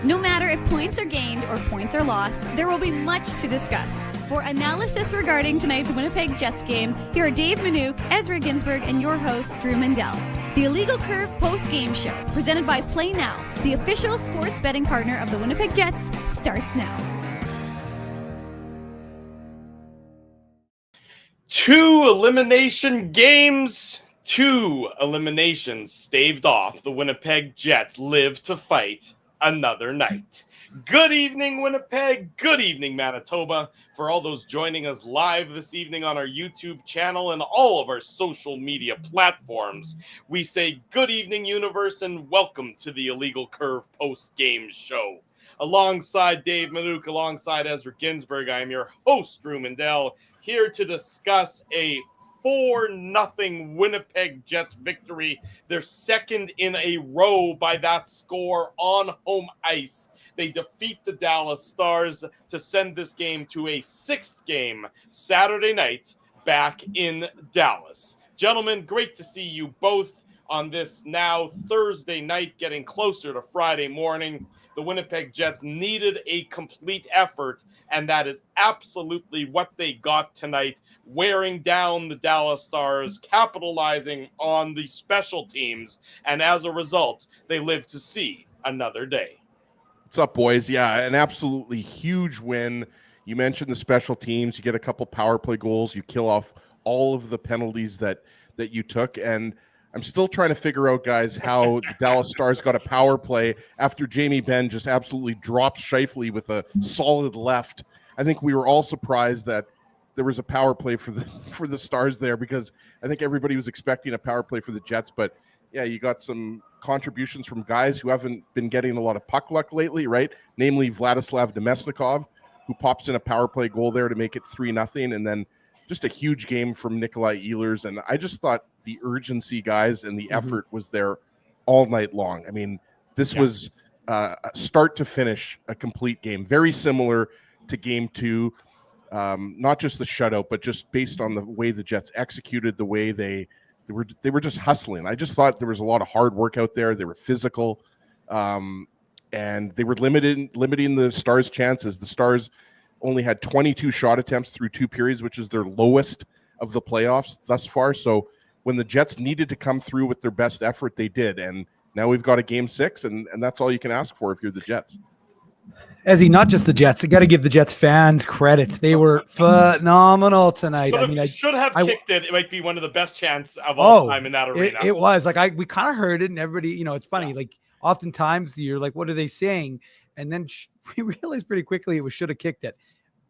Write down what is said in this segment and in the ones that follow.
No matter if points are gained or points are lost, there will be much to discuss. For analysis regarding tonight's Winnipeg Jets game, here are Dave Manouk, Ezra Ginsburg, and your host, Drew Mandel. The Illegal Curve post-game show, presented by Play Now, the official sports betting partner of the Winnipeg Jets, starts now. 2 elimination games, 2 eliminations staved off. The Winnipeg Jets live to fight another night. Good evening, Winnipeg. Good evening, Manitoba. For all those joining us live this evening on our YouTube channel and all of our social media platforms, we say good evening, universe, and welcome to the Illegal Curve post-game show. Alongside Dave Manouk, alongside Ezra Ginsburg, I am your host, Drew Mandel, here to discuss a 4-0 Winnipeg Jets victory, their second in a row by that score on home ice. They defeat the Dallas Stars to send this game to a 6th game Saturday night back in Dallas. Gentlemen, great to see you both on this now Thursday night, getting closer to Friday morning. The Winnipeg Jets needed a complete effort, and that is absolutely what they got tonight, wearing down the Dallas Stars, capitalizing on the special teams, and as a result, they live to see another day. What's up, boys? Yeah, an absolutely huge win. You mentioned the special teams. You get a couple power play goals. You kill off all of the penalties that you took, and I'm still trying to figure out, guys, how the Dallas Stars got a power play after Jamie Benn just absolutely dropped Scheifele with a solid left. I think we were all surprised that there was a power play for the Stars there, because I think everybody was expecting a power play for the Jets. But yeah, you got some contributions from guys who haven't been getting a lot of puck luck lately, right? Namely Vladislav Nemesnikov, who pops in a power play goal there to make it 3-0, and then just a huge game from Nikolai Ehlers. And I just thought the urgency, guys, and the effort was there all night long. I mean, this was start to finish a complete game, very similar to game 2. Not just the shutout, but just based on the way the Jets executed, the way they were just hustling. I just thought there was a lot of hard work out there. They were physical, and they were limiting the Stars' chances. The Stars only had 22 shot attempts through 2 periods, which is their lowest of the playoffs thus far. So when the Jets needed to come through with their best effort, they did. And now we've got a game 6, and that's all you can ask for if you're the Jets. Ezzy, not just the Jets. I got to give the Jets fans credit. They were phenomenal tonight. Should have kicked it. It might be one of the best chants of all time in that arena. It was like we kind of heard it, and everybody, it's funny. Like oftentimes you're like, what are they saying? And then we realized pretty quickly it was should have kicked it.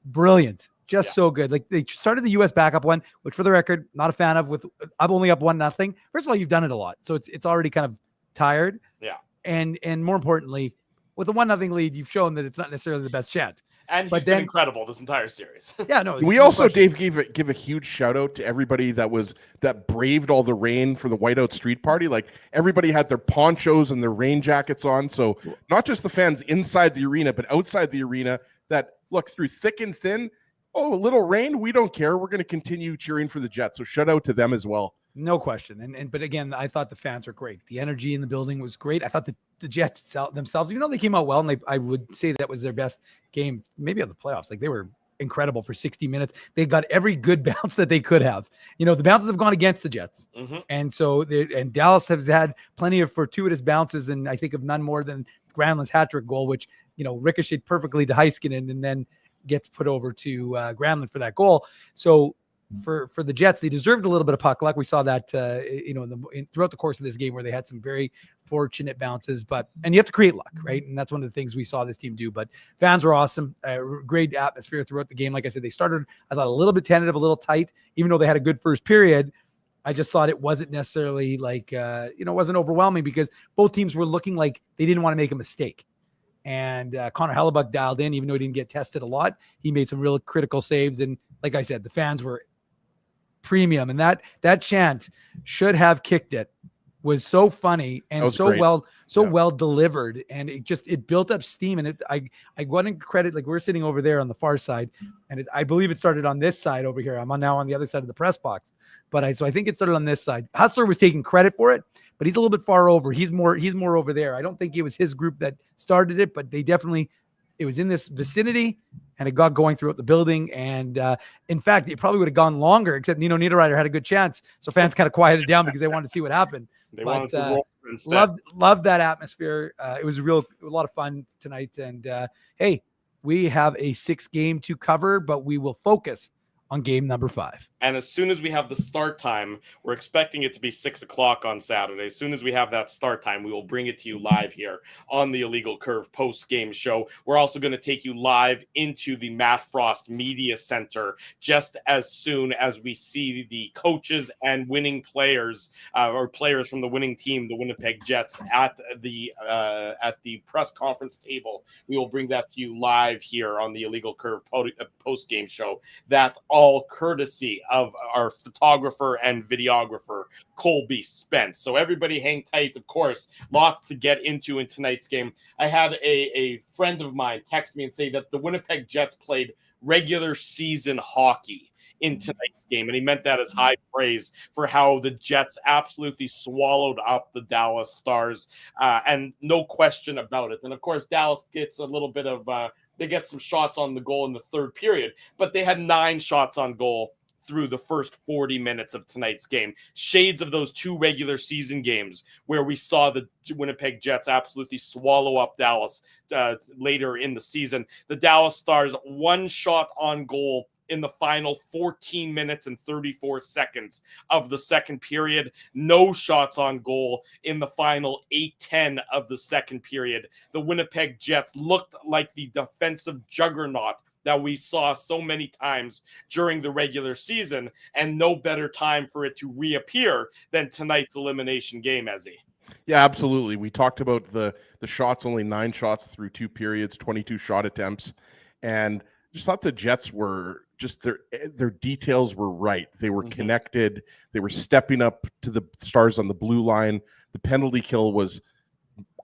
Brilliant. Just so good. Like they started the U.S. backup one, which for the record, not a fan of. I'm only up 1-0. First of all, you've done it a lot, so it's already kind of tired. Yeah. And more importantly, with a 1-0 lead, you've shown that it's not necessarily the best chant. And he's been incredible this entire series. Yeah, no. We also, Dave, give a huge shout out to everybody that braved all the rain for the Whiteout Street Party. Like everybody had their ponchos and their rain jackets on. So not just the fans inside the arena, but outside the arena that look through thick and thin. Oh, a little rain, we don't care. We're going to continue cheering for the Jets. So shout out to them as well. No question. But again, I thought the fans were great. The energy in the building was great. I thought the Jets themselves, even though they came out well, and I would say that was their best game, maybe of the playoffs. Like they were incredible for 60 minutes. They got every good bounce that they could have. The bounces have gone against the Jets. And so and Dallas has had plenty of fortuitous bounces, and I think of none more than Granlund's hat-trick goal, which, ricocheted perfectly to Heiskanen and then gets put over to Granlund for that goal. So for the Jets, they deserved a little bit of puck luck. We saw that throughout the course of this game where they had some very fortunate bounces, and you have to create luck, right? And that's one of the things we saw this team do. But fans were awesome, great atmosphere throughout the game. Like I said, they started, I thought, a little bit tentative, a little tight, even though they had a good first period. I just thought it wasn't necessarily like it wasn't overwhelming, because both teams were looking like they didn't want to make a mistake. And Connor Hellebuyck dialed in, even though he didn't get tested a lot. He made some real critical saves. And like I said, the fans were premium. And that chant should have kicked it was so funny and so great. well delivered, and it built up steam. And I want to credit, like, we're sitting over there on the far side, and I believe it started on this side over here. I'm now on the other side of the press box, so I think it started on this side. Hustler was taking credit for it, but he's a little bit far over. He's more over there. I don't think it was his group that started it, but it was in this vicinity, and it got going throughout the building. And in fact, it probably would have gone longer, except Nino Niederreiter had a good chance. So fans kind of quieted down because they wanted to see what happened. They wanted to roll instead. Loved that atmosphere. It was a lot of fun tonight. And hey, we have a 6 game to cover, but we will focus on game number 5. And as soon as we have the start time, we're expecting it to be 6 o'clock on Saturday. As soon as we have that start time, we will bring it to you live here on the Illegal Curve post-game show. We're also going to take you live into the Matt Frost Media Center just as soon as we see the coaches and winning players, or players from the winning team, the Winnipeg Jets, at the press conference table. We will bring that to you live here on the Illegal Curve post-game show. That all courtesy of our photographer and videographer, Colby Spence. So everybody hang tight. Of course, lots to get into in tonight's game. I had a friend of mine text me and say that the Winnipeg Jets played regular season hockey in tonight's game, and he meant that as high praise for how the Jets absolutely swallowed up the Dallas Stars, and no question about it. And of course, Dallas gets a little bit of they get some shots on the goal in the third period, but they had 9 shots on goal through the first 40 minutes of tonight's game. Shades of those 2 regular season games where we saw the Winnipeg Jets absolutely swallow up Dallas later in the season. The Dallas Stars, 1 shot on goal in the final 14 minutes and 34 seconds of the second period. No shots on goal in the final 8-10 of the second period. The Winnipeg Jets looked like the defensive juggernaut that we saw so many times during the regular season, and no better time for it to reappear than tonight's elimination game, Ezzy. Yeah, absolutely. We talked about the shots, only 9 shots through 2 periods, 22 shot attempts, and just thought the Jets were just their details were right. They were connected. They were stepping up to the Stars on the blue line. The penalty kill was,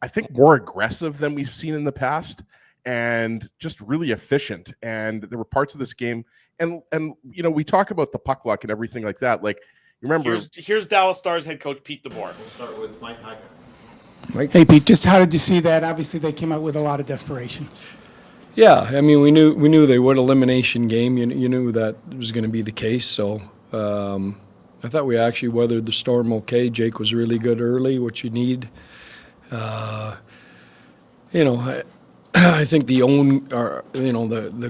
I think, more aggressive than we've seen in the past, and just really efficient. And there were parts of this game, and you know, we talk about the puck luck and everything like that. Like, you remember, here's Dallas Stars head coach Pete DeBoer. We'll start with Mike Hyka. Mike? Hey Pete, just how did you see that? Obviously, they came out with a lot of desperation. Yeah, I mean, we knew they would. Elimination game. You knew that was going to be the case. So I thought we actually weathered the storm okay. Jake was really good early, which you need. I think the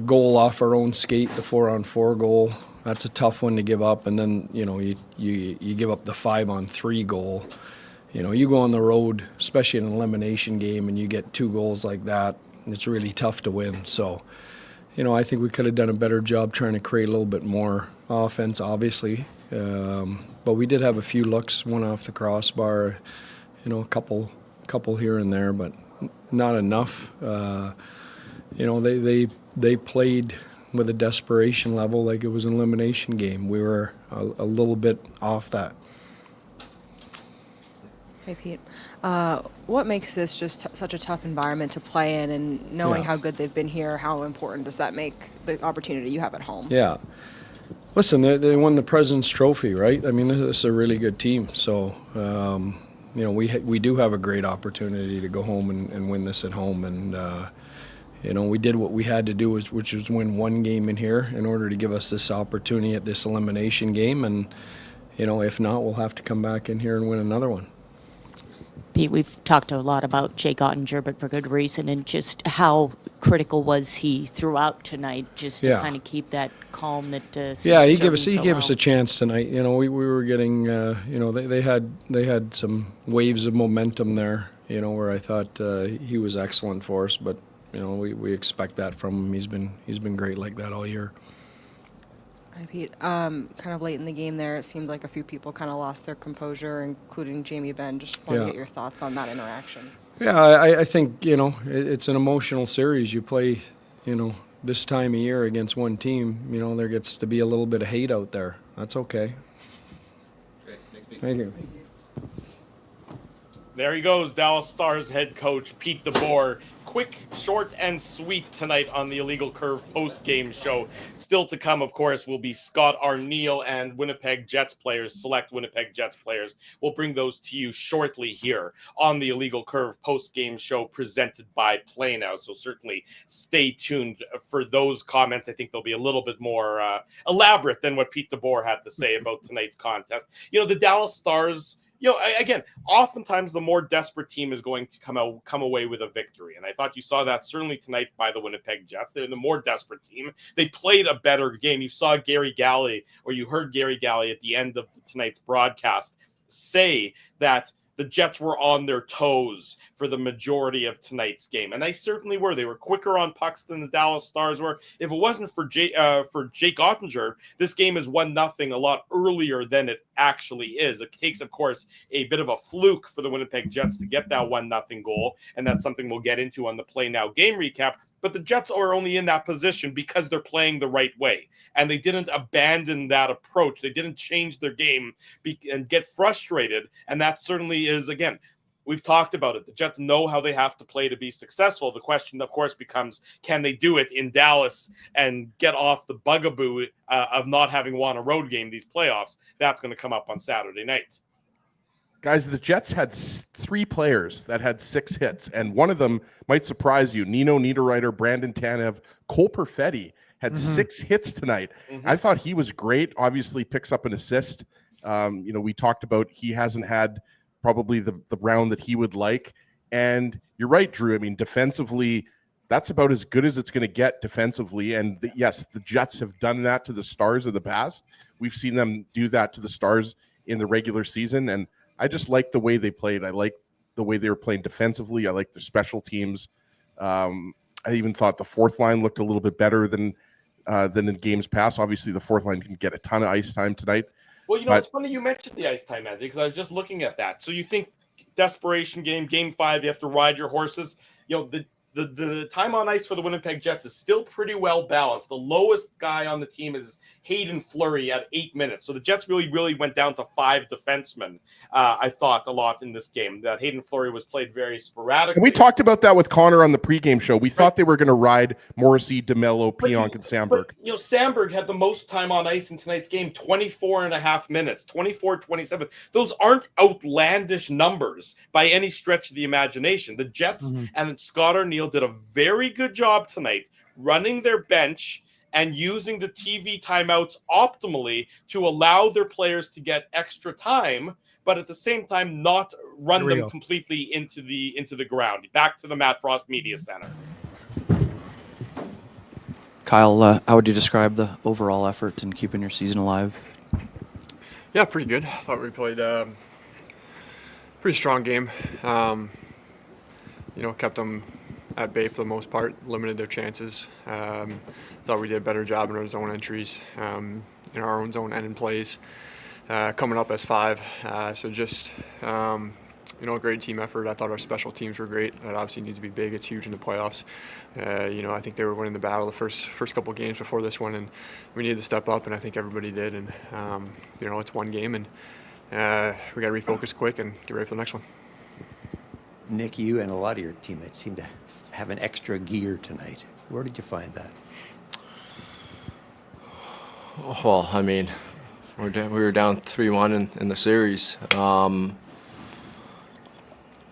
goal off our own skate, the 4-on-4 goal, that's a tough one to give up. And then you give up the 5-on-3 goal. You go on the road, especially in an elimination game, and you get 2 goals like that. It's really tough to win. So, I think we could have done a better job trying to create a little bit more offense, obviously. But we did have a few looks, one off the crossbar, a couple here and there, but not enough. They played with a desperation level like it was an elimination game. We were a little bit off that. Hey, Pete. What makes this just such a tough environment to play in, and knowing how good they've been here, how important does that make the opportunity you have at home? Yeah. Listen, they won the President's Trophy, right? I mean, this is a really good team. So, we do have a great opportunity to go home and win this at home. And, we did what we had to do, which was win 1 game in here in order to give us this opportunity at this elimination game. And, if not, we'll have to come back in here and win another one. Pete, we've talked a lot about Jake Ottinger, but for good reason, and just how critical was he throughout tonight, just to kind of keep that calm that he gave us a chance tonight. We were getting they had some waves of momentum there, where I thought he was excellent for us, but we expect that from him. He's been great like that all year. Hi, Pete. Kind of late in the game there, it seemed like a few people kind of lost their composure, including Jamie Benn. Just want to get your thoughts on that interaction. Yeah, I think, it's an emotional series. You play, this time of year against one team, there gets to be a little bit of hate out there. That's okay. Great. Thanks, Pete. Thank you. There he goes, Dallas Stars head coach Pete DeBoer. Quick, short, and sweet tonight on the Illegal Curve post-game show. Still to come, of course, will be Scott Arniel and Winnipeg Jets players, select Winnipeg Jets players. We'll bring those to you shortly here on the Illegal Curve post-game show presented by Play Now. So certainly stay tuned for those comments. I think they'll be a little bit more elaborate than what Pete DeBoer had to say about tonight's contest. The Dallas Stars, again, oftentimes the more desperate team is going to come away with a victory. And I thought you saw that certainly tonight by the Winnipeg Jets. They're the more desperate team. They played a better game. You saw Gary Galley, or you heard Gary Galley at the end of tonight's broadcast say that the Jets were on their toes for the majority of tonight's game. And they certainly were. They were quicker on pucks than the Dallas Stars were. If it wasn't for Jake Ottinger, this game is 1-0 a lot earlier than it actually is. It takes, of course, a bit of a fluke for the Winnipeg Jets to get that 1-0 goal. And that's something we'll get into on the Play Now game recap. But the Jets are only in that position because they're playing the right way. And they didn't abandon that approach. They didn't change their game and get frustrated. And that certainly is, again, we've talked about it. The Jets know how they have to play to be successful. The question, of course, becomes, can they do it in Dallas and get off the bugaboo of not having won a road game these playoffs? That's going to come up on Saturday night. Guys, the Jets had 3 players that had 6 hits, and one of them might surprise you. Nino Niederreiter, Brandon Tanev, Cole Perfetti had 6 hits tonight. I thought he was great. Obviously picks up an assist. We talked about he hasn't had probably the round that he would like. And you're right, Drew. I mean, defensively, that's about as good as it's going to get defensively. And yes, the Jets have done that to the Stars of the past. We've seen them do that to the Stars in the regular season, and I just like the way they played. I like the way they were playing defensively. I like their special teams. I even thought the fourth line looked a little bit better than in games past. Obviously, the fourth line can get a ton of ice time tonight. Well, it's funny you mentioned the ice time, Ezzy, because I was just looking at that. So you think desperation game 5, you have to ride your horses. The time on ice for the Winnipeg Jets is still pretty well balanced. The lowest guy on the team is Hayden Fleury at 8 minutes. So the Jets really went down to 5 defensemen, I thought, a lot in this game. That Hayden Fleury was played very sporadically. And we talked about that with Connor on the pregame show. We thought they were going to ride Morrissey, DeMello, Pionk, and Samberg. But, Samberg had the most time on ice in tonight's game, 24.5 minutes, 24-27. Those aren't outlandish numbers by any stretch of the imagination. The Jets and Scott Arniel did a very good job tonight running their bench and using the TV timeouts optimally to allow their players to get extra time, but at the same time not run them completely into the ground. Back to the Matt Frost Media Center. Kyle, how would you describe the overall effort in keeping your season alive? Yeah, pretty good. I thought we played a pretty strong game. Kept them at bay for the most part, limited their chances. Thought we did a better job in our zone entries, in our own zone and in plays, coming up as 5. So just, a great team effort. I thought our special teams were great. That obviously needs to be big. It's huge in the playoffs. I think they were winning the battle the first couple games before this one, and we needed to step up, and I think everybody did. And, it's one game, and we got to refocus quick and get ready for the next one. Nick, you and a lot of your teammates seem to have an extra gear tonight. Where did you find that? Well, I mean, we were down 3-1 in the series,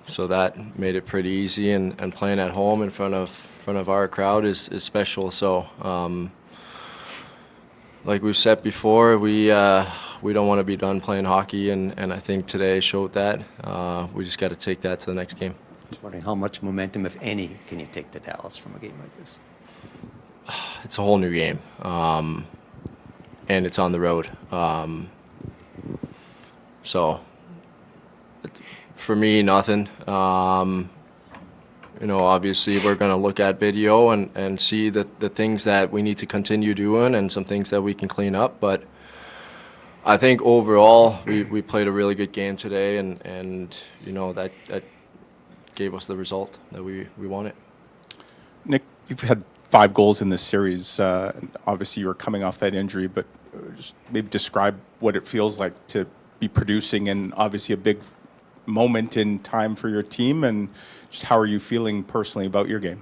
so that made it pretty easy. And playing at home in front of our crowd is special. So, like we've said before, we don't want to be done playing hockey, and I think today showed that. We just got to take that to the next game. Just wondering how much momentum, if any, can you take to Dallas from a game like this? It's a whole new game, and it's on the road. So for me, nothing. Obviously we're going to look at video and see the things that we need to continue doing and some things that we can clean up. But I think overall we played a really good game today, and that gave us the result that we wanted. Nick, you've had 5 goals in this series. Obviously, you were coming off that injury, but just maybe describe what it feels like to be producing in obviously a big moment in time for your team, and just how are you feeling personally about your game?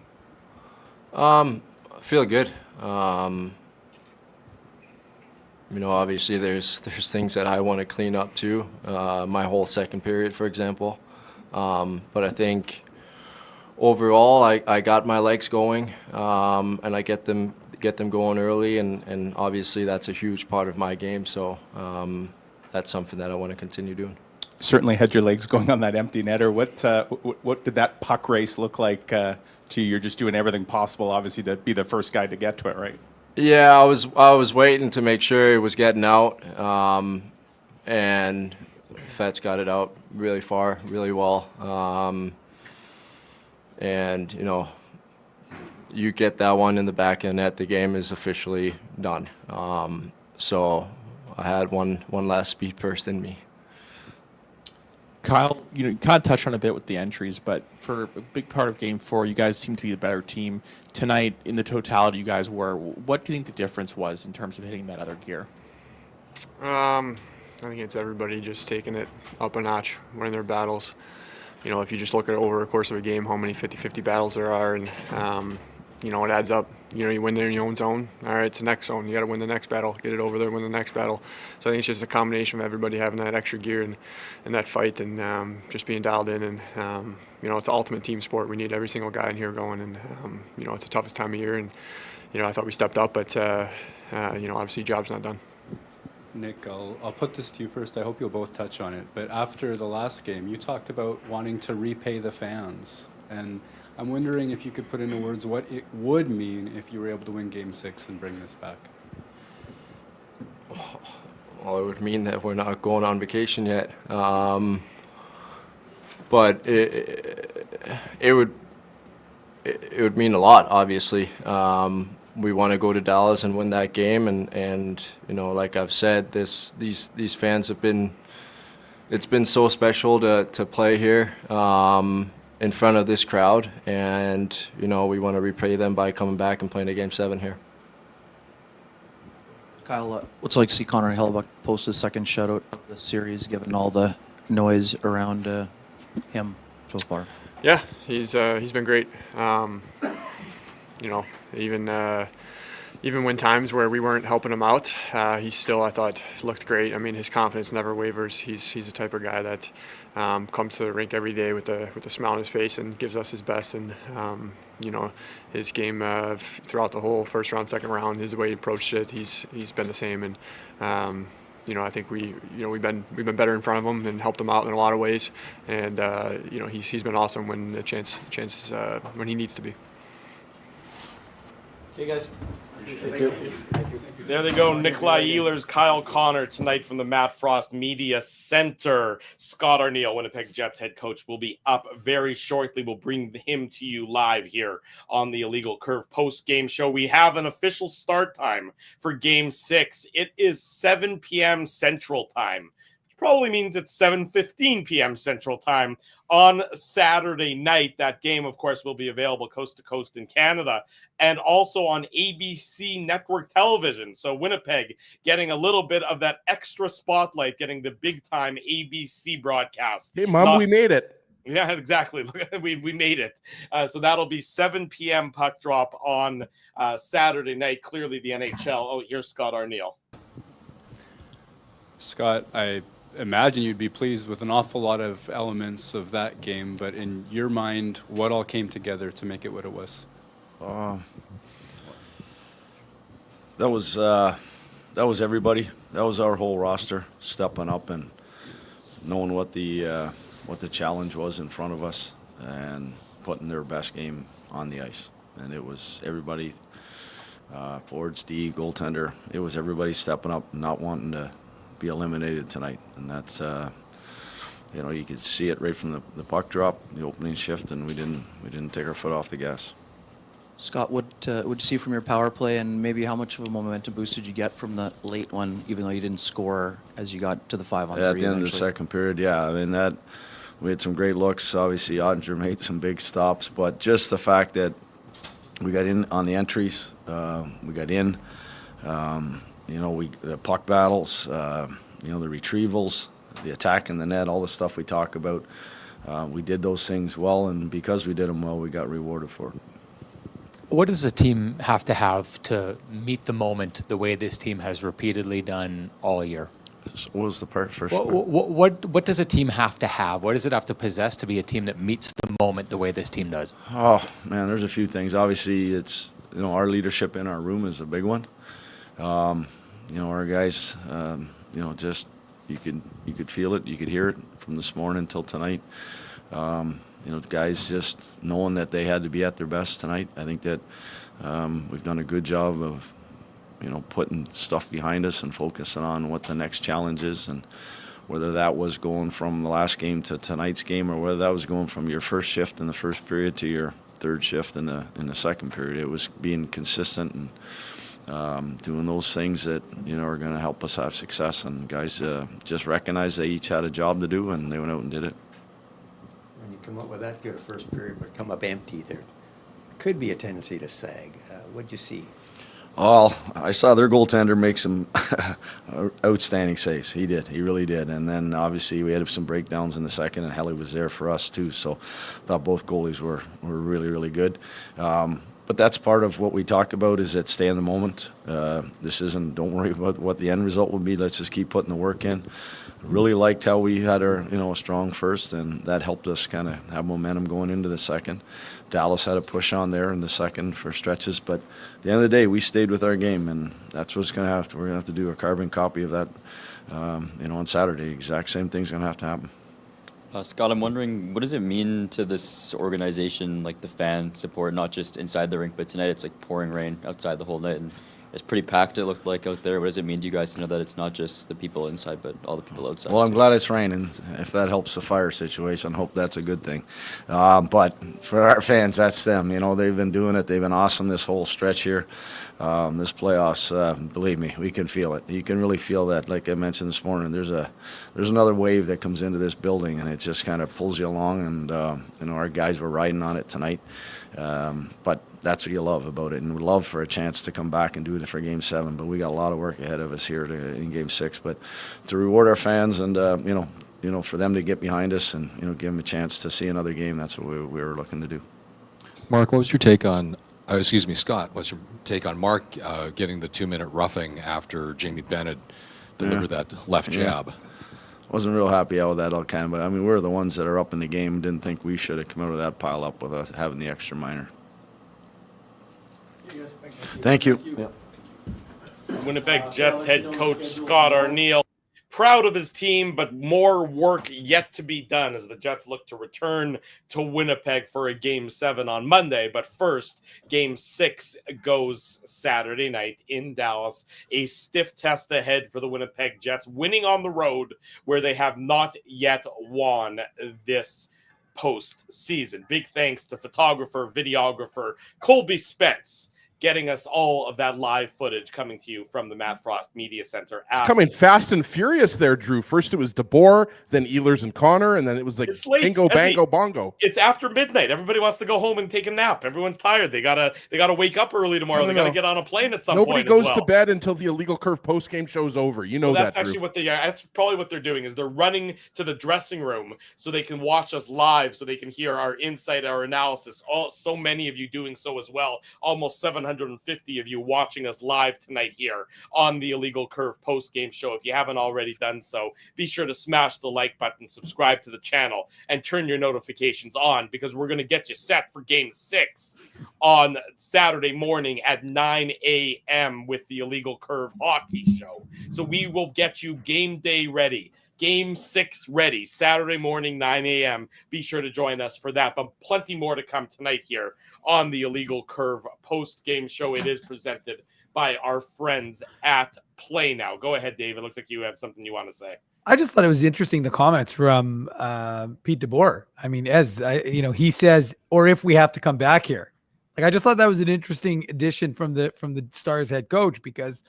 I feel good. Obviously there's things that I want to clean up too. My whole second period, for example. But I think overall I got my legs going, and I get them going early, and obviously that's a huge part of my game. So that's something that I want to continue doing. Certainly had your legs going on that empty netter. What did that puck race look like to you? You're just doing everything possible, obviously, to be the first guy to get to it, right? Yeah, I was waiting to make sure it was getting out, and Fetz got it out really far, really well. And you get that one in the back of the net, the game is officially done. So I had one last speed burst in me. Kyle, you kind of touched on a bit with the entries, but for a big part of Game 4, you guys seem to be the better team. Tonight, in the totality, you guys were. What do you think the difference was in terms of hitting that other gear? I think it's everybody just taking it up a notch, winning their battles. If you just look at over the course of a game, how many 50-50 battles there are, and it adds up. You win there in your own zone. All right, it's the next zone. You got to win the next battle, get it over there, win the next battle. So I think it's just a combination of everybody having that extra gear and that fight, and just being dialed in. And it's an ultimate team sport. We need every single guy in here going, and it's the toughest time of year. And I thought we stepped up, but obviously job's not done. Nick, I'll put this to you first. I hope you'll both touch on it. But after the last game, you talked about wanting to repay the fans. And I'm wondering if you could put into words what it would mean if you were able to win Game 6 and bring this back. Well, it would mean that we're not going on vacation yet. But it would mean a lot, obviously. We want to go to Dallas and win that game, and like I've said, these fans have been. It's been so special to play here in front of this crowd, and we want to repay them by coming back and playing a Game 7 here. Kyle, what's it like to see Connor Hellebuyck post his second shutout of the series, given all the noise around him so far? Yeah, he's been great. Even when times where we weren't helping him out, he still, I thought, looked great. I mean, his confidence never wavers. He's the type of guy that comes to the rink every day with a smile on his face and gives us his best. And his game throughout the whole first round, second round, his way he approached it, he's been the same. And I think we've been better in front of him and helped him out in a lot of ways. And he's been awesome when the chances when he needs to be. Okay, guys. Thank you. There they go, Nikolai Ehlers, Kyle Connor tonight from the Matt Frost Media Center. Scott Arniel, Winnipeg Jets head coach, will be up very shortly. We'll bring him to you live here on the Illegal Curve post-game show. We have an official start time for Game 6. It is 7 p.m. Central Time. Probably means it's 7:15 p.m. Central Time on Saturday night. That game, of course, will be available coast to coast in Canada and also on ABC network television. So Winnipeg getting a little bit of that extra spotlight, getting the big-time ABC broadcast. Hey, Mom, we made it. Yeah, exactly. we made it. So that'll be 7 p.m. puck drop on Saturday night. Clearly the NHL. Oh, here's Scott Arniel. Scott, I imagine you'd be pleased with an awful lot of elements of that game, but in your mind, what all came together to make it what it was? That was everybody. That was our whole roster stepping up and knowing what the challenge was in front of us and putting their best game on the ice. And it was everybody, forwards, D, goaltender. It was everybody stepping up, not wanting to be eliminated tonight, and that's you could see it right from the puck drop, the opening shift, and we didn't take our foot off the gas. Scott, what would you see from your power play, and maybe how much of a momentum boost did you get from the late one, even though you didn't score as you got to the 5-on-3? At the end of the second period, yeah, I mean we had some great looks. Obviously, Ottinger made some big stops, but just the fact that we got in on the entries, we got in. The puck battles, the retrievals, the attack in the net, all the stuff we talk about. We did those things well, and because we did them well, we got rewarded for it. What does a team have to meet the moment the way this team has repeatedly done all year? What was the first part? What does a team have to have? What does it have to possess to be a team that meets the moment the way this team does? Oh, man, there's a few things. Obviously, it's, our leadership in our room is a big one. Our guys, just you could feel it, you could hear it from this morning till tonight. Guys just knowing that they had to be at their best tonight. I think that we've done a good job of, putting stuff behind us and focusing on what the next challenge is, and whether that was going from the last game to tonight's game, or whether that was going from your first shift in the first period to your third shift in the second period. It was being consistent and doing those things that are going to help us have success. And guys just recognized they each had a job to do, and they went out and did it. When you come up with that good a first period, but come up empty, there could be a tendency to sag. What'd you see? Well, I saw their goaltender make some outstanding saves. He did. He really did. And then, obviously, we had some breakdowns in the second, and Hellebuyck was there for us, too. So I thought both goalies were really, really good. But that's part of what we talk about, is that stay in the moment. Don't worry about what the end result will be. Let's just keep putting the work in. Really liked how we had our, a strong first, and that helped us kind of have momentum going into the second. Dallas had a push on there in the second for stretches, but at the end of the day, we stayed with our game, and that's what's going to have to. We're going to have to do a carbon copy of that, on Saturday. Exact same thing's going to have to happen. Scott, I'm wondering, what does it mean to this organization, like the fan support, not just inside the rink, but tonight it's like pouring rain outside the whole night, and it's pretty packed, it looked like, out there. What does it mean to you guys to know that it's not just the people inside, but all the people outside? Well, I'm glad it's raining. If that helps the fire situation, I hope that's a good thing. But for our fans, that's them. They've been doing it. They've been awesome this whole stretch here. This playoffs, believe me, we can feel it. You can really feel that. Like I mentioned this morning, there's another wave that comes into this building, and it just kind of pulls you along. And our guys were riding on it tonight. But that's what you love about it, and we love for a chance to come back and do it for Game 7. But we got a lot of work ahead of us here in Game 6. But to reward our fans and for them to get behind us and give them a chance to see another game, that's what we were looking to do. Mark, what was your take on? Scott, what's your take on Mark getting the 2-minute roughing after Jamie Bennett delivered that left jab? Wasn't real happy out with that all kind of, but we're the ones that are up in the game. Didn't think we should have come out of that pile up with us having the extra minor. Thank you. Yep. Winnipeg Jets head coach Scott Arniel, proud of his team, but more work yet to be done as the Jets look to return to Winnipeg for a Game 7 on Monday. But first, Game 6 goes Saturday night in Dallas. A stiff test ahead for the Winnipeg Jets, winning on the road where they have not yet won this postseason. Big thanks to photographer, videographer Colby Spence, getting us all of that live footage coming to you from the Matt Frost Media Center. It's coming fast and furious there, Drew. First it was DeBoer, then Ehlers and Connor, and then it was like bingo, bango, bongo. It's after midnight. Everybody wants to go home and take a nap. Everyone's tired. They gotta wake up early tomorrow. They gotta get on a plane at some point. Nobody goes to bed until the Illegal Curve post-game show's over. That's actually what that's probably what they're doing, is they're running to the dressing room so they can watch us live, so they can hear our insight, our analysis. So many of you doing so as well. Almost 750 of you watching us live tonight here on the Illegal Curve post-game show. If you haven't already done so, be sure to smash the like button, subscribe to the channel, and turn your notifications on, because we're going to get you set for Game 6 on Saturday morning at 9 a.m. with the Illegal Curve hockey show. So we will get you game day ready. Game 6 ready, Saturday morning, 9 a.m. Be sure to join us for that. But plenty more to come tonight here on the Illegal Curve post-game show. It is presented by our friends at Play Now. Go ahead, Dave. It looks like you have something you want to say. I just thought it was interesting, the comments from Pete DeBoer. He says, or if we have to come back here. I just thought that was an interesting addition from the Stars head coach, because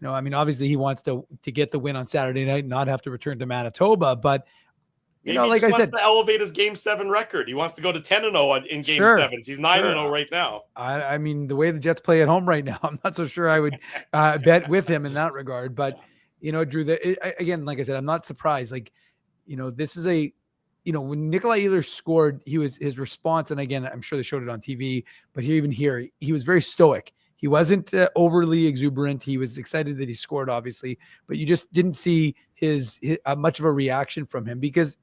obviously he wants to get the win on Saturday night and not have to return to Manitoba. But, like I said, he wants to elevate his Game 7 record. He wants to go to 10-0 in Game 7s. He's 9-0 right now. The way the Jets play at home right now, I'm not so sure I would bet with him in that regard. But, Drew, again, like I said, I'm not surprised. Like, this is when Nikolai Ehlers scored, his response, and again, I'm sure they showed it on TV, but even here, he was very stoic. He wasn't overly exuberant. He was excited that he scored, obviously, but you just didn't see his much of a reaction from him, because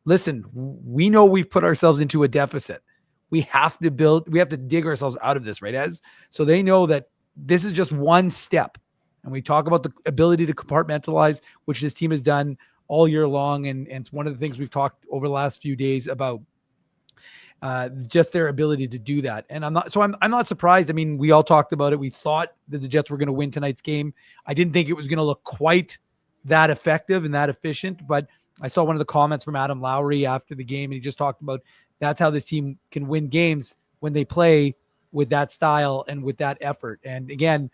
listen, we know we've put ourselves into a deficit. We have to dig ourselves out of this, right? So they know that this is just one step. And we talk about the ability to compartmentalize, which this team has done all year long. And it's one of the things we've talked over the last few days about, just their ability to do that. And I'm not surprised. I mean, we all talked about it. We thought that the Jets were going to win tonight's game. I didn't think it was going to look quite that effective and that efficient, but I saw one of the comments from Adam Lowry after the game, and he just talked about that's how this team can win games, when they play with that style and with that effort. And again,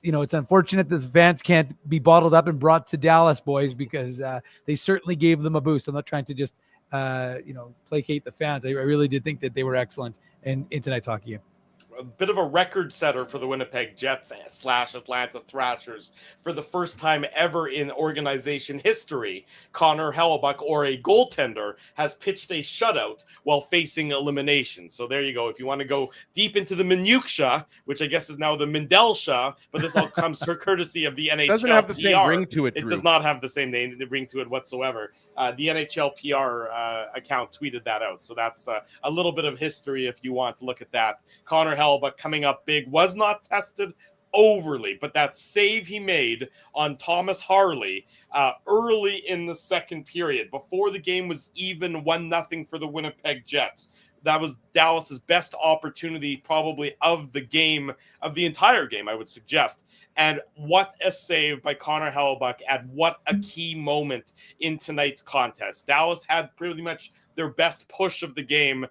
it's unfortunate that the fans can't be bottled up and brought to Dallas, boys, because they certainly gave them a boost. I'm not trying to just placate the fans. I really did think that they were excellent in tonight's hockey game. A bit of a record setter for the Winnipeg Jets / Atlanta Thrashers. For the first time ever in organization history, Connor Hellebuyck, or a goaltender, has pitched a shutout while facing elimination. So there you go. If you want to go deep into the minutiae, which I guess is now the Mendelcia, but this all comes courtesy of the NHL. Doesn't have the same PR. ring to it, It Drew. does not have the same ring to it whatsoever. The NHL PR account tweeted that out. So that's a little bit of history if you want to look at that. Connor Hellebuyck coming up big, was not tested overly, but that save he made on Thomas Harley early in the second period, before the game was even 1-0 for the Winnipeg Jets. That was Dallas's best opportunity probably of the game, of the entire game, I would suggest. And what a save by Connor Hellebuyck at what a key moment in tonight's contest. Dallas had pretty much their best push of the game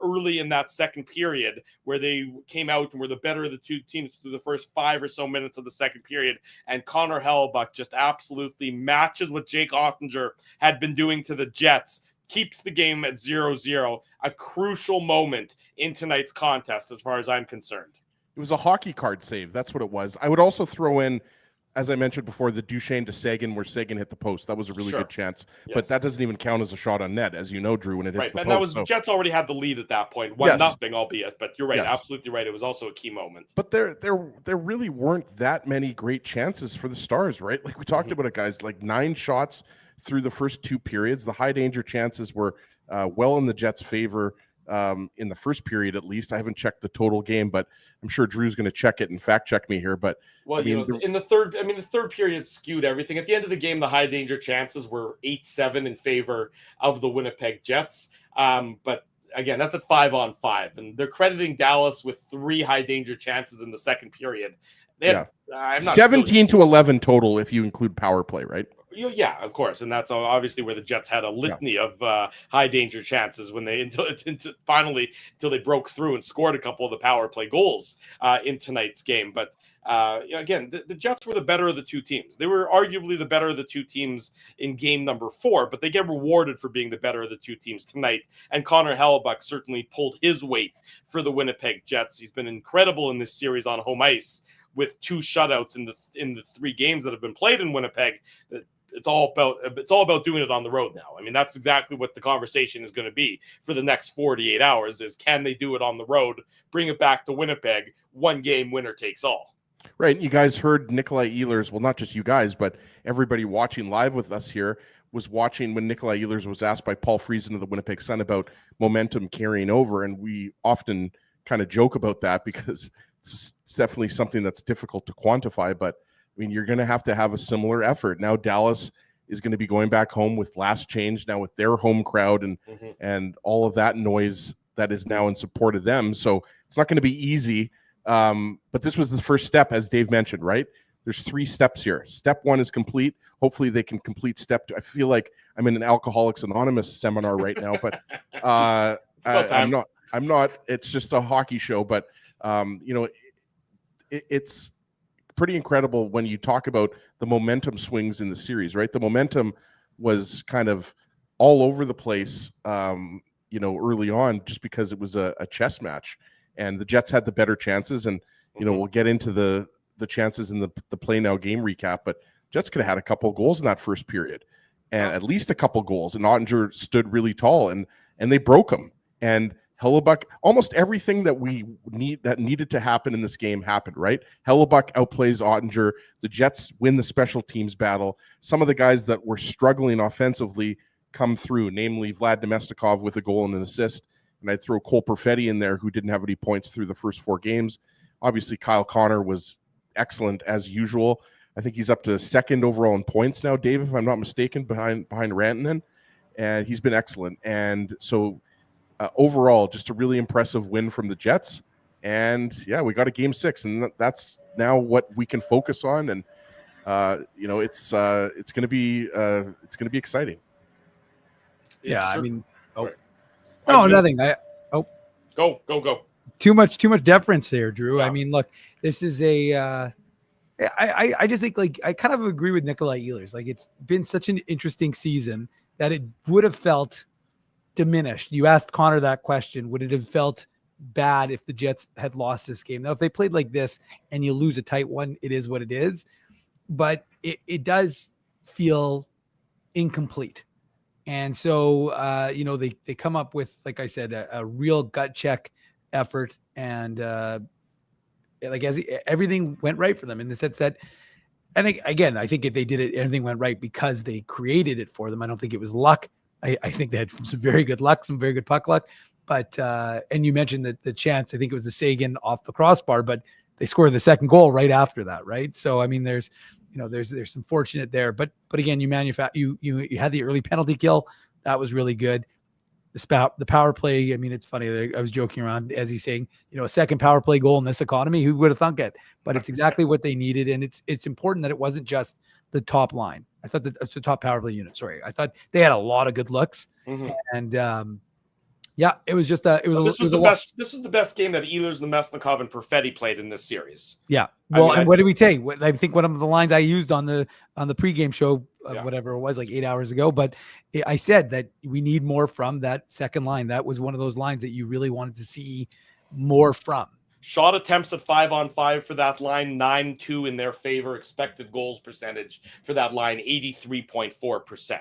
early in that second period, where they came out and were the better of the two teams through the first 5 or so minutes of the second period. And Connor Hellebuyck just absolutely matches what Jake Ottinger had been doing to the Jets, keeps the game at 0-0, a crucial moment in tonight's contest as far as I'm concerned. It was a hockey card save. That's what it was. I would also throw in, as I mentioned before, the Duchesne to Sagan, where Sagan hit the post. That was a really good chance. Yes. But that doesn't even count as a shot on net, as you know, Drew, when it hits the post. And that was, Jets already had the lead at that point. 1-0, albeit. But you're right, absolutely right. It was also a key moment. But there really weren't that many great chances for the Stars, right? Like we talked about it, guys, like 9 shots through the first 2 periods. The high danger chances were well in the Jets' favor in the first period, at least. I haven't checked the total game, but I'm sure Drew's going to check it and fact check me here. But well, in the third, the third period skewed everything. At the end of the game, the high danger chances were 8-7 in favor of the Winnipeg Jets. But again, that's at 5-on-5, and they're crediting Dallas with 3 high danger chances in the second period. I'm not 17-11 total if you include power play, right? Yeah, of course, and that's obviously where the Jets had a litany of high danger chances when they until they broke through and scored a couple of the power play goals in tonight's game. But again, the Jets were the better of the two teams. They were arguably the better of the two teams in game number 4, but they get rewarded for being the better of the two teams tonight. And Connor Hellebuyck certainly pulled his weight for the Winnipeg Jets. He's been incredible in this series on home ice, with 2 shutouts in the 3 games that have been played in Winnipeg. It's all about doing it on the road now. I mean, that's exactly what the conversation is going to be for the next 48 hours is, can they do it on the road, bring it back to Winnipeg, 1 game, winner takes all. Right. You guys heard Nikolai Ehlers. Well, not just you guys, but everybody watching live with us here was watching when Nikolai Ehlers was asked by Paul Friesen of the Winnipeg Sun about momentum carrying over. And we often kind of joke about that because it's definitely something that's difficult to quantify, but I mean, you're going to have a similar effort. Now Dallas is going to be going back home with last change now with their home crowd and all of that noise that is now in support of them. So it's not going to be easy. But this was the first step, as Dave mentioned, right? There's 3 steps here. Step 1 is complete. Hopefully they can complete step 2. I feel like I'm in an Alcoholics Anonymous seminar right now, but I'm not. It's just a hockey show, but it's pretty incredible when you talk about the momentum swings in the series, right? The momentum was kind of all over the place, early on, just because it was a chess match, and the Jets had the better chances. And we'll get into the the chances in the play now game recap, but Jets could have had a couple goals in that first period, and at least a couple goals. And Ottinger stood really tall, and they broke him. And Hellebuyck, almost everything that needed to happen in this game happened, right? Hellebuyck outplays Ottinger. The Jets win the special teams battle. Some of the guys that were struggling offensively come through, namely Vlad Nemestikov with a goal and an assist. And I'd throw Cole Perfetti in there, who didn't have any points through the first 4 games. Obviously, Kyle Connor was excellent as usual. I think he's up to 2nd overall in points now, Dave, if I'm not mistaken, behind Rantanen. And he's been excellent. And so overall, just a really impressive win from the Jets. And yeah, we got a game 6, and that's now what we can focus on. And it's going to be exciting. Yeah, I mean, nothing. Go. Too much deference there, Drew. Yeah. I mean, look, this is I just think, like, I kind of agree with Nikolai Ehlers. Like, it's been such an interesting season that it would have felt diminished. You asked Connor that question. Would it have felt bad if the Jets had lost this game? Now, if they played like this and you lose a tight one, it is what it is. But it does feel incomplete. And so, they come up with, like I said, a real gut check effort. And everything went right for them in the sense that, and again, I think if they did it, everything went right because they created it for them. I don't think it was luck. I think they had some very good luck, some very good puck luck. But, and you mentioned that the chance, I think it was the Sagan off the crossbar, but they scored the second goal right after that, right? So, I mean, there's some fortunate there. But again, you had the early penalty kill. That was really good. The power play, I mean, it's funny. I was joking around as he's saying, a second power play goal in this economy, who would have thunk it? But it's exactly what they needed. And it's important that it wasn't just the top line. I thought that the top power play unit. Sorry. I thought they had a lot of good looks. Mm-hmm. And it was just this was the best game that Ehlers, Nemestikov, and Perfetti played in this series. Yeah. Well, what did we take? I think one of the lines I used on the pregame show, whatever it was, like 8 hours ago, but I said that we need more from that second line. That was one of those lines that you really wanted to see more from. Shot attempts at 5-on-5 for that line, 9-2 in their favor. Expected goals percentage for that line, 83.4%.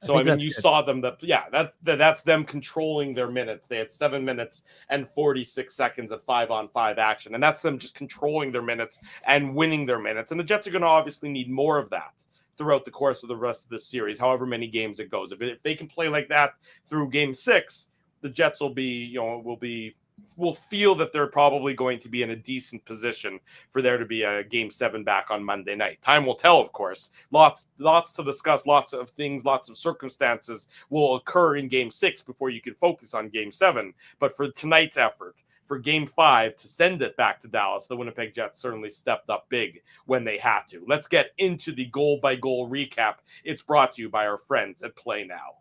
So, I mean, you saw them that's them controlling their minutes. They had 7 minutes and 46 seconds of 5-on-5 action. And that's them just controlling their minutes and winning their minutes. And the Jets are going to obviously need more of that throughout the course of the rest of this series, however many games it goes. If they can play like that through game 6, the Jets will feel that they're probably going to be in a decent position for there to be a game 7 back on Monday night. Time will tell, of course. Lots to discuss, lots of things, lots of circumstances will occur in game 6 before you can focus on game 7. But for tonight's effort, for game 5 to send it back to Dallas, the Winnipeg Jets certainly stepped up big when they had to. Let's get into the goal-by-goal recap. It's brought to you by our friends at Play Now.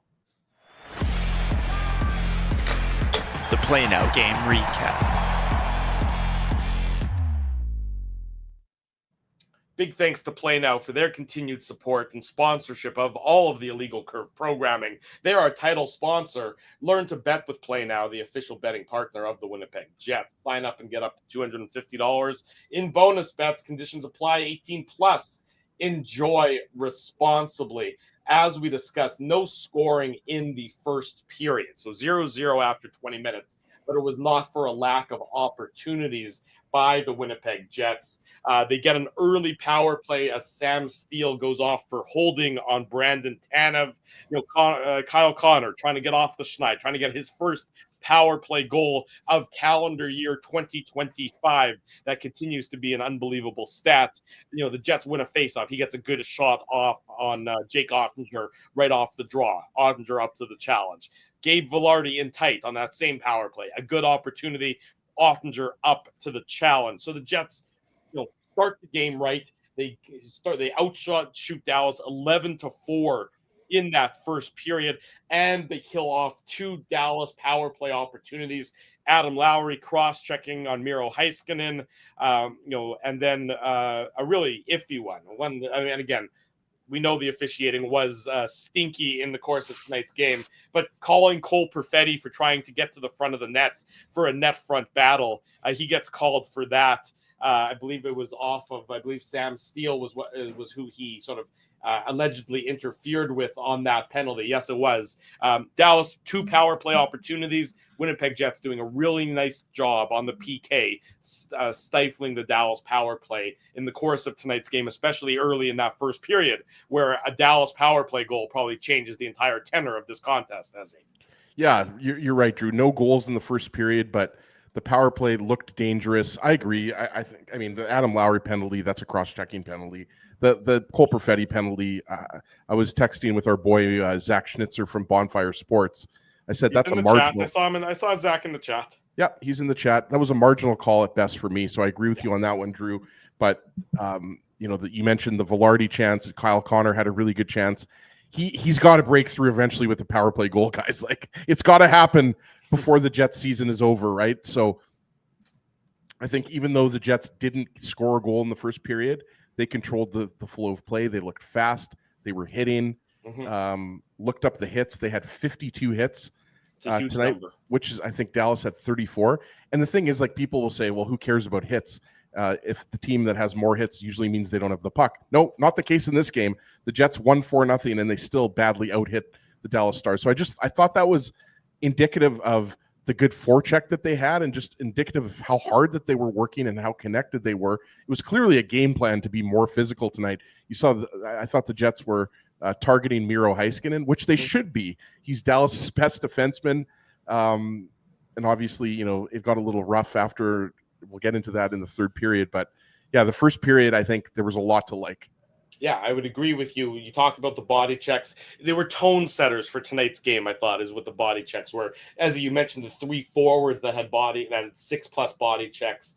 The Play Now game recap. Big thanks to Play Now for their continued support and sponsorship of all of the Illegal Curve programming. They're our title sponsor. Learn to bet with Play Now, the official betting partner of the Winnipeg Jets. Sign up and get up to $250 in bonus bets. Conditions apply. 18+. Enjoy responsibly. As we discussed, no scoring in the first period. So 0-0 after 20 minutes. But it was not for a lack of opportunities by the Winnipeg Jets. They get an early power play as Sam Steele goes off for holding on Brandon Tanev. Kyle Connor trying to get off the schneid, trying to get his first power play goal of calendar year 2025. That continues to be an unbelievable stat. The Jets win a faceoff. He gets a good shot off on Jake Ottinger right off the draw. Ottinger up to the challenge. Gabe Vilardi in tight on that same power play. A good opportunity. Ottinger up to the challenge. So the Jets, start the game right. They shoot Dallas 11-4 in that first period, and they kill off 2 Dallas power play opportunities. Adam Lowry cross-checking on Miro Heiskanen, and then a really iffy one. And again, we know the officiating was stinky in the course of tonight's game, but calling Cole Perfetti for trying to get to the front of the net for a net front battle, he gets called for that. I believe it was off of, I believe Sam Steele was who he sort of allegedly interfered with on that penalty. Yes, it was. Dallas, 2 power play opportunities. Winnipeg Jets doing a really nice job on the PK, stifling the Dallas power play in the course of tonight's game, especially early in that first period, where a Dallas power play goal probably changes the entire tenor of this contest, has he? Yeah, you're right, Drew. No goals in the first period, but the power play looked dangerous. I agree. I think, I mean, the Adam Lowry penalty, that's a cross-checking penalty. The Cole Perfetti penalty, I was texting with our boy Zach Schnitzer from Bonfire Sports. I said, that's a marginal. I saw Zach in the chat. Yeah, he's in the chat. That was a marginal call at best for me, so I agree with you on that one, Drew. But, you mentioned the Velarde chance. Kyle Connor had a really good chance. He's got to break through eventually with the power play goal, guys. Like, it's got to happen before the Jets season is over, right? So I think even though the Jets didn't score a goal in the first period, they controlled the flow of play. They looked fast. They were hitting. Looked up the hits. They had 52 hits tonight, number. Which is, I think Dallas had 34. And the thing is, like, people will say, well, who cares about hits? If the team that has more hits usually means they don't have the puck. No, not the case in this game. The Jets won 4-0, and they still badly out-hit the Dallas Stars. So I thought that was indicative of the good forecheck that they had, and just indicative of how hard that they were working and how connected they were. It was clearly a game plan to be more physical tonight. You saw, I thought the Jets were targeting Miro Heiskanen, which they should be. He's Dallas' best defenseman. And obviously, it got a little rough after. We'll get into that in the third period. But yeah, the first period, I think there was a lot to like. Yeah, I would agree with you. You talked about the body checks. They were tone setters for tonight's game, I thought, is what the body checks were. As you mentioned, the 3 forwards that had 6+ body checks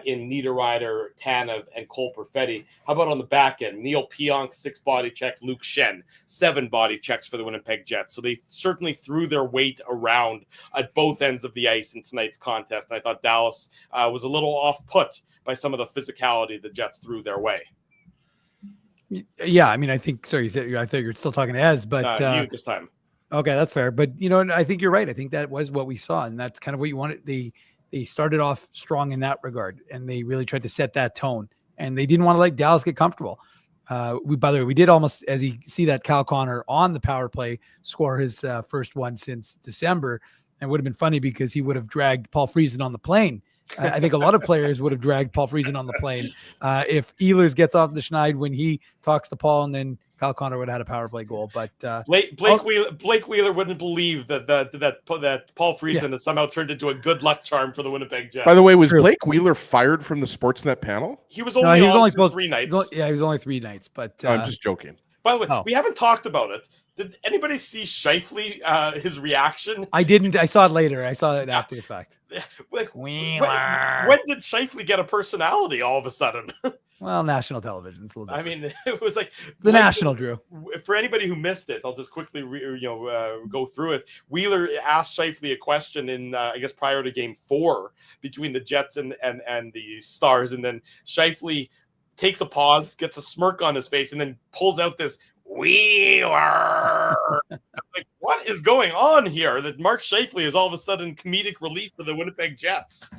in Niederreiter, Tanev, and Cole Perfetti. How about on the back end? Neil Pionk, 6 body checks. Luke Shen, 7 body checks for the Winnipeg Jets. So they certainly threw their weight around at both ends of the ice in tonight's contest. And I thought Dallas was a little off-put by some of the physicality the Jets threw their way. Yeah, I mean, I think. Sorry, I thought you were still talking to Ez, but you this time. Okay, that's fair. But I think you're right. I think that was what we saw, and that's kind of what you wanted. They started off strong in that regard, and they really tried to set that tone, and they didn't want to let Dallas get comfortable. By the way, we did almost, as you see, that Kyle Connor on the power play score his first one since December, and it would have been funny because he would have dragged Paul Friesen on the plane. I think a lot of players would have dragged Paul Friesen on the plane if Ehlers gets off the schneid when he talks to Paul, and then Kyle Connor would have had a power play goal. But Blake Wheeler wouldn't believe that Paul Friesen has somehow turned into a good luck charm for the Winnipeg Jets. By the way, was Blake Wheeler fired from the Sportsnet panel? He was only supposed 3 nights. He was only 3 nights. But I'm just joking. By the way, we haven't talked about it. Did anybody see Scheifele, his reaction? I didn't. I saw it later. I saw it after the fact. When did Scheifele get a personality all of a sudden? Well, national television. It's a little different. I mean, it was like the national, Drew. For anybody who missed it, I'll just quickly go through it. Wheeler asked Scheifele a question in I guess prior to Game 4 between the Jets and the Stars, and then Scheifele takes a pause, gets a smirk on his face, and then pulls out this Wheeler. Like, what is going on here? That Mark Scheifele is all of a sudden comedic relief for the Winnipeg Jets.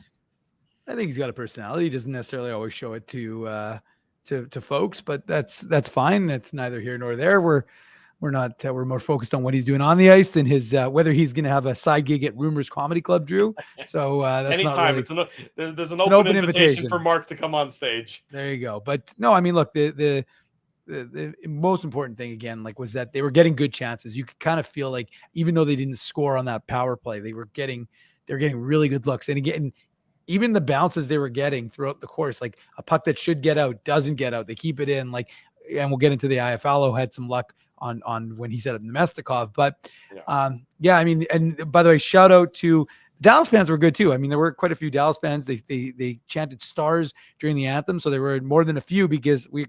I think he's got a personality. He doesn't necessarily always show it to folks, but that's fine. That's neither here nor there. We're more focused on what he's doing on the ice than his whether he's going to have a side gig at Rumors Comedy Club, Drew. So that's anytime not really, there's an open invitation for Mark to come on stage. There you go. But no, I mean, look, the most important thing again, was that they were getting good chances. You could kind of feel like even though they didn't score on that power play, they were getting really good looks. And again, even the bounces they were getting throughout the course, like a puck that should get out doesn't get out. They keep it in. And we'll get into the IFLO had some luck on when he said it in the Mestikov. But I mean, and by the way, shout out to Dallas fans were good too. I mean, there were quite a few Dallas fans. They chanted Stars during the anthem, so there were more than a few because they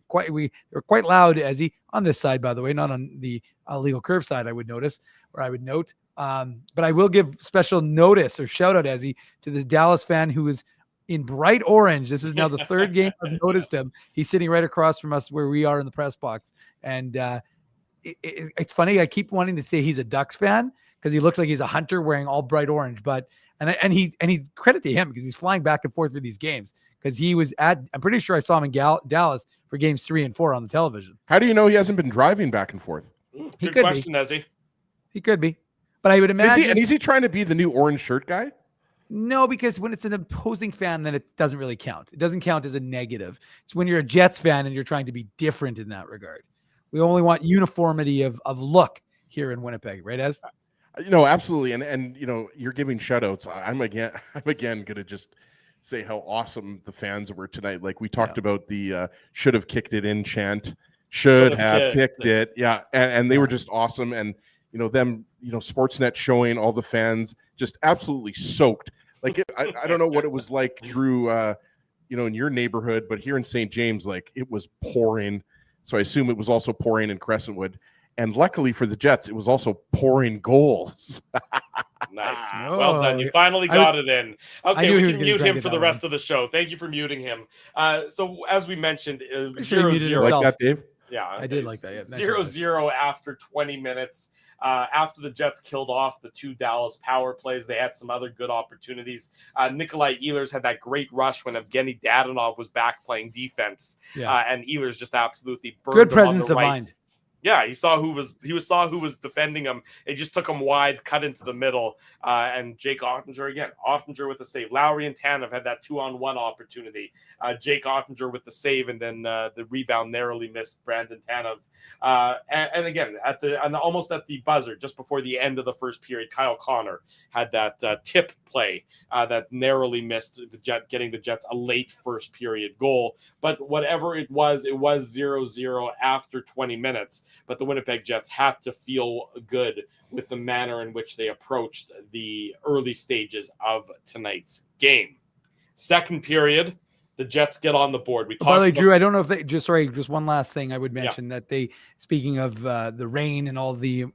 were quite loud. As on this side, by the way, not on the legal curve side. I would note. But I will give special notice or shout out to the Dallas fan who is in bright orange. This is now the third game I've noticed him. He's sitting right across from us where we are in the press box, and it's funny. I keep wanting to say he's a Ducks fan because he looks like he's a hunter wearing all bright orange. But and he credit to him because he's flying back and forth for these games because he was I'm pretty sure I saw him in Dallas for games 3 and 4 on the television. How do you know he hasn't been driving back and forth? He Good could question, be. Ezzy. He could be. But I would imagine. Is he trying to be the new orange shirt guy? No, because when it's an opposing fan, then it doesn't really count. It doesn't count as a negative. It's when you're a Jets fan and you're trying to be different in that regard. We only want uniformity of look here in Winnipeg, right, Ez? Absolutely. And you're giving shutouts. I'm again going to just say how awesome the fans were tonight. Like we talked about the should have kicked it in chant. Should have kicked it. Yeah. And they were just awesome. And, them, Sportsnet showing all the fans just absolutely soaked. Like, I don't know what it was like, Drew, in your neighborhood, but here in St. James, like it was pouring. So I assume it was also pouring in Crescentwood. And luckily for the Jets, it was also pouring goals. Nice. Well done. You finally got it in. Okay, we can mute him for the rest of the show. Thank you for muting him. So as we mentioned, 0-0. Like that, Dave? Yeah. I did like that. Yeah, 0-0 after 20 minutes. After the Jets killed off the 2 Dallas power plays, they had some other good opportunities. Nikolai Ehlers had that great rush when Evgeny Dadonov was back playing defense. And Ehlers just absolutely burned good him on presence the of right. mind. Yeah, he saw who was defending him. It just took him wide, cut into the middle, and Jake Ottinger again. Ottinger with the save. Lowry and Tanev had that 2-on-1 opportunity. Jake Ottinger with the save, and then the rebound narrowly missed Brandon Tanev. And again, almost at the buzzer, just before the end of the first period, Kyle Connor had that tip play that narrowly missed getting the Jets a late first period goal. But whatever it was 0-0 after 20 minutes. But the Winnipeg Jets had to feel good with the manner in which they approached the early stages of tonight's game. Second period, the Jets get on the board. By the way, Drew, I don't know if they just one last thing I would mention that they, speaking of the rain and all the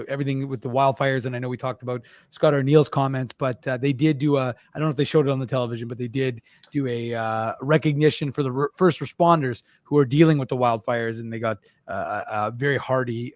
everything with the wildfires, and I know we talked about Scott Arniel's comments, but they did do I don't know if they showed it on the television, but they did do a recognition for the first responders who are dealing with the wildfires, and they got a very hearty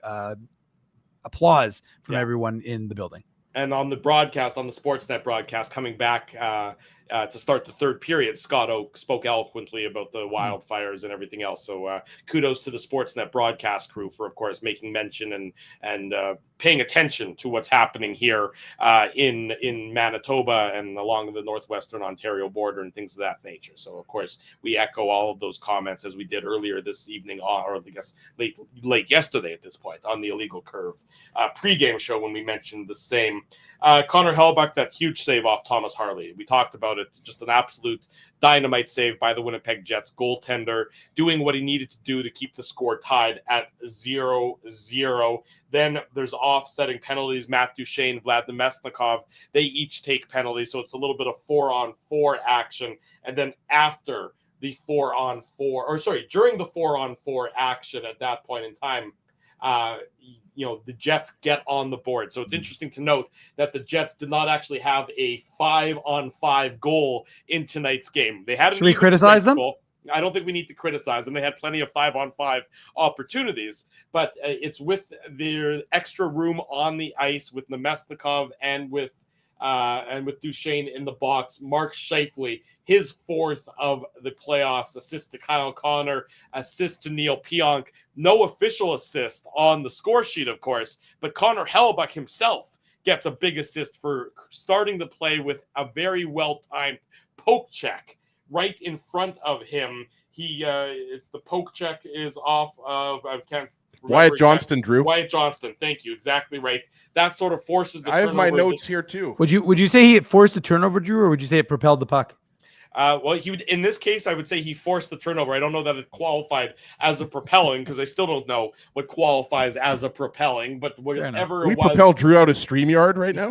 applause from everyone in the building. And on the broadcast, on the Sportsnet broadcast, coming back to start the third period, Scott Oak spoke eloquently about the wildfires and everything else. So kudos to the Sportsnet broadcast crew for, of course, making mention and paying attention to what's happening here in Manitoba and along the northwestern Ontario border and things of that nature. So, of course, we echo all of those comments as we did earlier this evening, or I guess late yesterday at this point on the Illegal Curve pregame show when we mentioned the same. Connor Hellebuyck, that huge save off Thomas Harley. We talked about it. Just an absolute dynamite save by the Winnipeg Jets goaltender, doing what he needed to do to keep the score tied at 0-0. Then there's offsetting penalties. Matt Duchene, Vlad Nemesnikov, they each take penalties. So it's a little bit of 4-on-4 action. And then after the 4-on-4, during the 4-on-4 action at that point in time, the Jets get on the board. So it's interesting to note that the Jets did not actually have a 5-on-5 goal in tonight's game. They had. Should we criticize them? Goal. I don't think we need to criticize them. They had plenty of 5-on-5 opportunities, but it's with their extra room on the ice with Nemesnikov and with Duchene in the box. Mark Scheifele, his fourth of the playoffs, assist to Kyle Connor, assist to Neil Pionk. No official assist on the score sheet, of course, but Connor Hellebuyck himself gets a big assist for starting the play with a very well-timed poke check right in front of him. It's the poke check is off of, I can't remember. Wyatt Johnston, Drew. Wyatt Johnston, thank you, exactly right. That sort of forces the I have my turnover. notes here too. Would you say he forced the turnover, Drew, or would you say it propelled the puck? Well, he would. In this case, I would say he forced the turnover. I don't know that it qualified as a propelling because I still don't know what qualifies as a propelling. But whatever We it was, propel Drew out of StreamYard right now.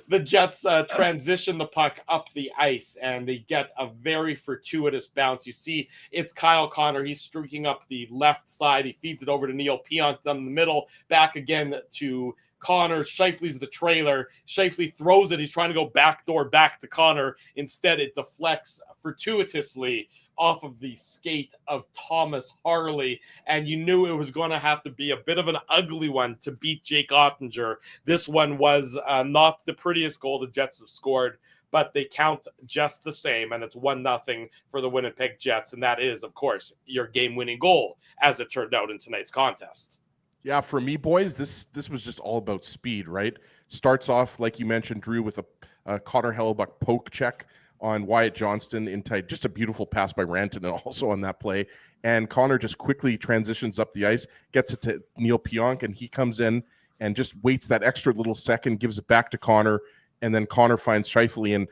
the Jets transition the puck up the ice, and they get a very fortuitous bounce. You see, it's Kyle Connor. He's streaking up the left side. He feeds it over to Neil Pionk down the middle, back again to Connor. Scheifele's the trailer. Scheifele throws it. He's trying to go backdoor back to Connor. Instead, it deflects fortuitously off of the skate of Thomas Harley, and you knew it was going to have to be a bit of an ugly one to beat Jake Ottinger. This one was not the prettiest goal the Jets have scored, but they count just the same, and it's 1-0 for the Winnipeg Jets, and that is, of course, your game-winning goal, as it turned out in tonight's contest. Yeah, for me, boys, this was just all about speed, right? Starts off, like you mentioned, Drew, with a Connor Hellebuyck poke check on Wyatt Johnston in tight. Just a beautiful pass by Rantanen also on that play. And Connor just quickly transitions up the ice, gets it to Neil Pionk, and he comes in and just waits that extra little second, gives it back to Connor, and then Connor finds Scheifele. And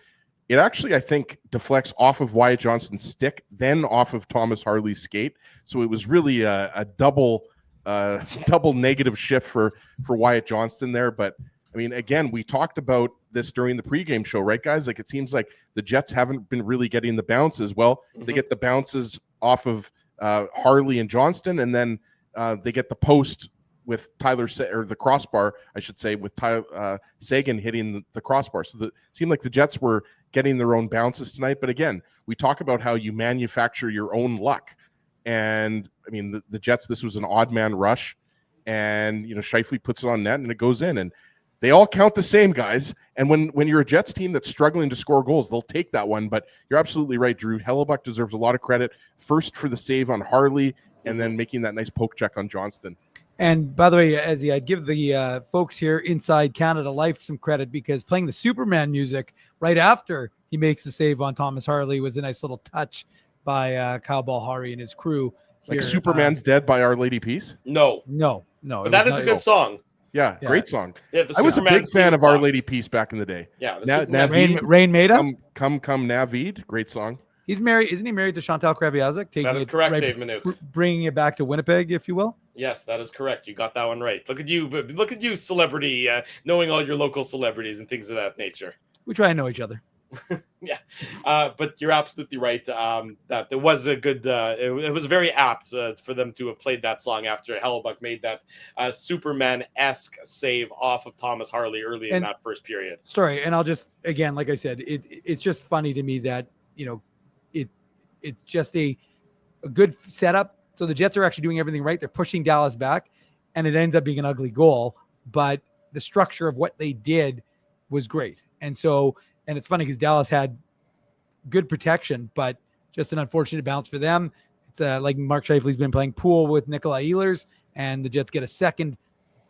it actually, I think, deflects off of Wyatt Johnston's stick, then off of Thomas Harley's skate. So it was really a double negative shift for Wyatt Johnston there. But I mean, again, we talked about this during the pregame show, right, guys? Like, it seems like the Jets haven't been really getting the bounces. Well, they get the bounces off of Harley and Johnston, and then they get the post with or the crossbar, I should say, with Sagan hitting the crossbar. So it seemed like the Jets were getting their own bounces tonight. But again, we talk about how you manufacture your own luck. And I mean, the Jets, this was an odd man rush, and Scheifele puts it on net and it goes in, and they all count the same, guys. And when you're a Jets team that's struggling to score goals, they'll take that one. But you're absolutely right, Drew. Hellebuyck deserves a lot of credit. First for the save on Harley, and then making that nice poke check on Johnston. And by the way, Ezzy, I'd give the folks here inside Canada Life some credit, because playing the Superman music right after he makes the save on Thomas Harley was a nice little touch by Kyle Balhari and his crew. Like Superman's Dead by Our Lady Peace? No. But that is a good song. Yeah, great song. Yeah, I was a big fan of Our Lady Peace back in the day. Yeah, Rain Maida? Come Navid, great song. He's married, isn't he married to Chantal Kraviazek? That is correct, Dave Manu. Bringing it back to Winnipeg, if you will. Yes, that is correct. You got that one right. Look at you, celebrity, knowing all your local celebrities and things of that nature. We try and know each other. Yeah, but you're absolutely right. That there was a good. It was very apt for them to have played that song after Hellebuyck made that Superman-esque save off of Thomas Harley early in that first period. Sorry, and I'll just, again, like I said, it's just funny to me that it's just a good setup. So the Jets are actually doing everything right. They're pushing Dallas back, and it ends up being an ugly goal. But the structure of what they did was great, and it's funny because Dallas had good protection, but just an unfortunate bounce for them. It's like Mark Scheifele's been playing pool with Nikolai Ehlers, and the Jets get a second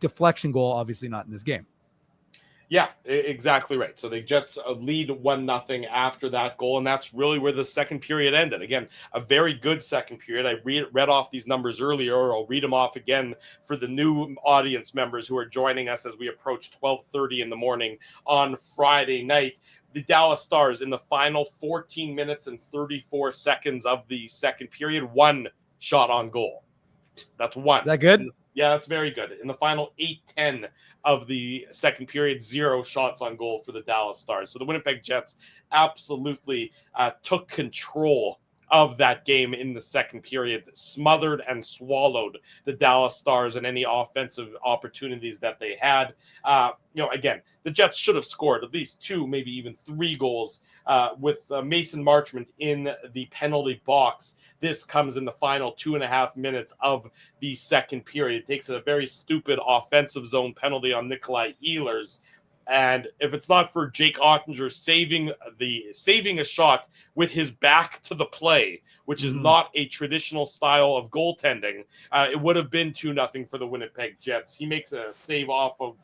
deflection goal, obviously not in this game. Yeah, exactly right. So the Jets lead 1-0 after that goal, and that's really where the second period ended. Again, a very good second period. I read off these numbers earlier, or I'll read them off again for the new audience members who are joining us as we approach 12:30 in the morning on Friday night. The Dallas Stars, in the final 14 minutes and 34 seconds of the second period, 1 shot on goal. That's 1. Is that good? Yeah, that's very good. In the final 8:10 of the second period, 0 shots on goal for the Dallas Stars. So the Winnipeg Jets absolutely took control of that game in the second period, smothered and swallowed the Dallas Stars and any offensive opportunities that they had. Again, the Jets should have scored at least 2, maybe even 3 goals with Mason Marchment in the penalty box. This comes in the final 2.5 minutes of the second period. It takes a very stupid offensive zone penalty on Nikolai Ehlers. And if it's not for Jake Ottinger saving a shot with his back to the play, which is not a traditional style of goaltending, it would have been 2-0 for the Winnipeg Jets. He makes a save off of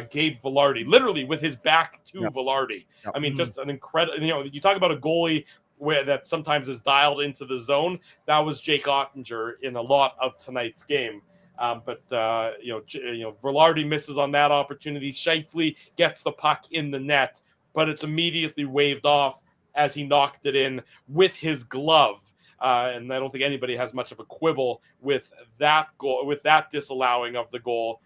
Gabe Vilardi, literally with his back to Vilardi. I mean, just an incredible. You talk about a goalie that sometimes is dialed into the zone. That was Jake Ottinger in a lot of tonight's game. But Vilardi misses on that opportunity. Scheifele gets the puck in the net, but it's immediately waved off as he knocked it in with his glove. And I don't think anybody has much of a quibble with that goal, with that disallowing of the goal.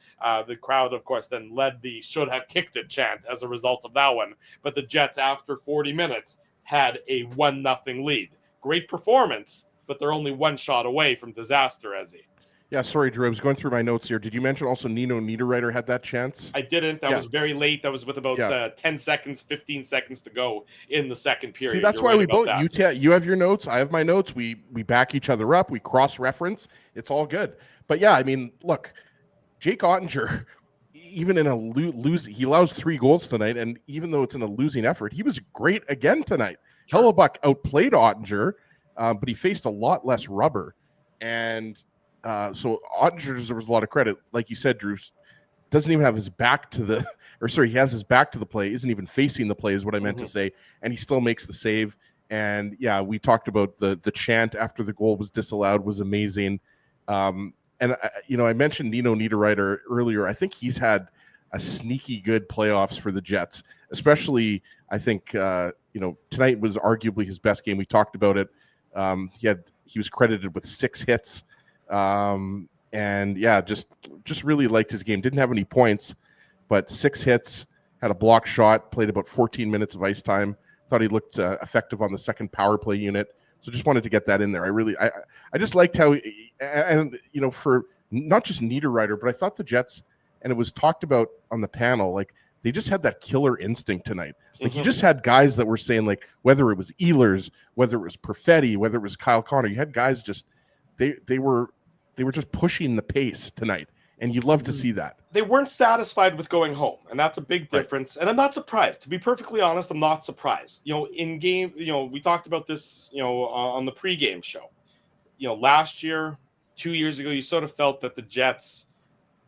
The crowd, of course, then led the "should have kicked it" chant as a result of that one. But the Jets, after 40 minutes, had a 1-0 lead. Great performance, but they're only 1 shot away from disaster, Ezzy. Yeah, sorry, Drew. I was going through my notes here. Did you mention also Nino Niederreiter had that chance? I didn't. That was very late. That was with about 10 seconds, 15 seconds to go in the second period. See, that's why we both, you have your notes, I have my notes. We back each other up. We cross-reference. It's all good. But yeah, I mean, look, Jake Ottinger, even in a losing, he allows 3 goals tonight, and even though it's in a losing effort, he was great again tonight. Hellebuyck outplayed Ottinger, but he faced a lot less rubber, and so Ottinger deserves a lot of credit. Like you said, Drew, doesn't even have his back to the, he has his back to the play, isn't even facing the play is what I meant to say, and he still makes the save. And yeah, we talked about the chant after the goal was disallowed was amazing. And I mentioned Nino Niederreiter earlier. I think he's had a sneaky good playoffs for the Jets, especially I think tonight was arguably his best game. We talked about it. He was credited with 6 hits. And yeah, just really liked his game. Didn't have any points, but 6 hits, had a block shot, played about 14 minutes of ice time. Thought he looked effective on the second power play unit. So just wanted to get that in there. I just liked how, for not just Niederreiter, but I thought the Jets, and it was talked about on the panel, like they just had that killer instinct tonight. Like you just had guys that were saying, like, whether it was Ehlers, whether it was Perfetti, whether it was Kyle Connor, you had guys just, they were just pushing the pace tonight. And you'd love to see that. They weren't satisfied with going home, and that's a big difference. Right. And I'm not surprised. To be perfectly honest, I'm not surprised. In game, we talked about this, on the pregame show. Last year, 2 years ago, you sort of felt that the Jets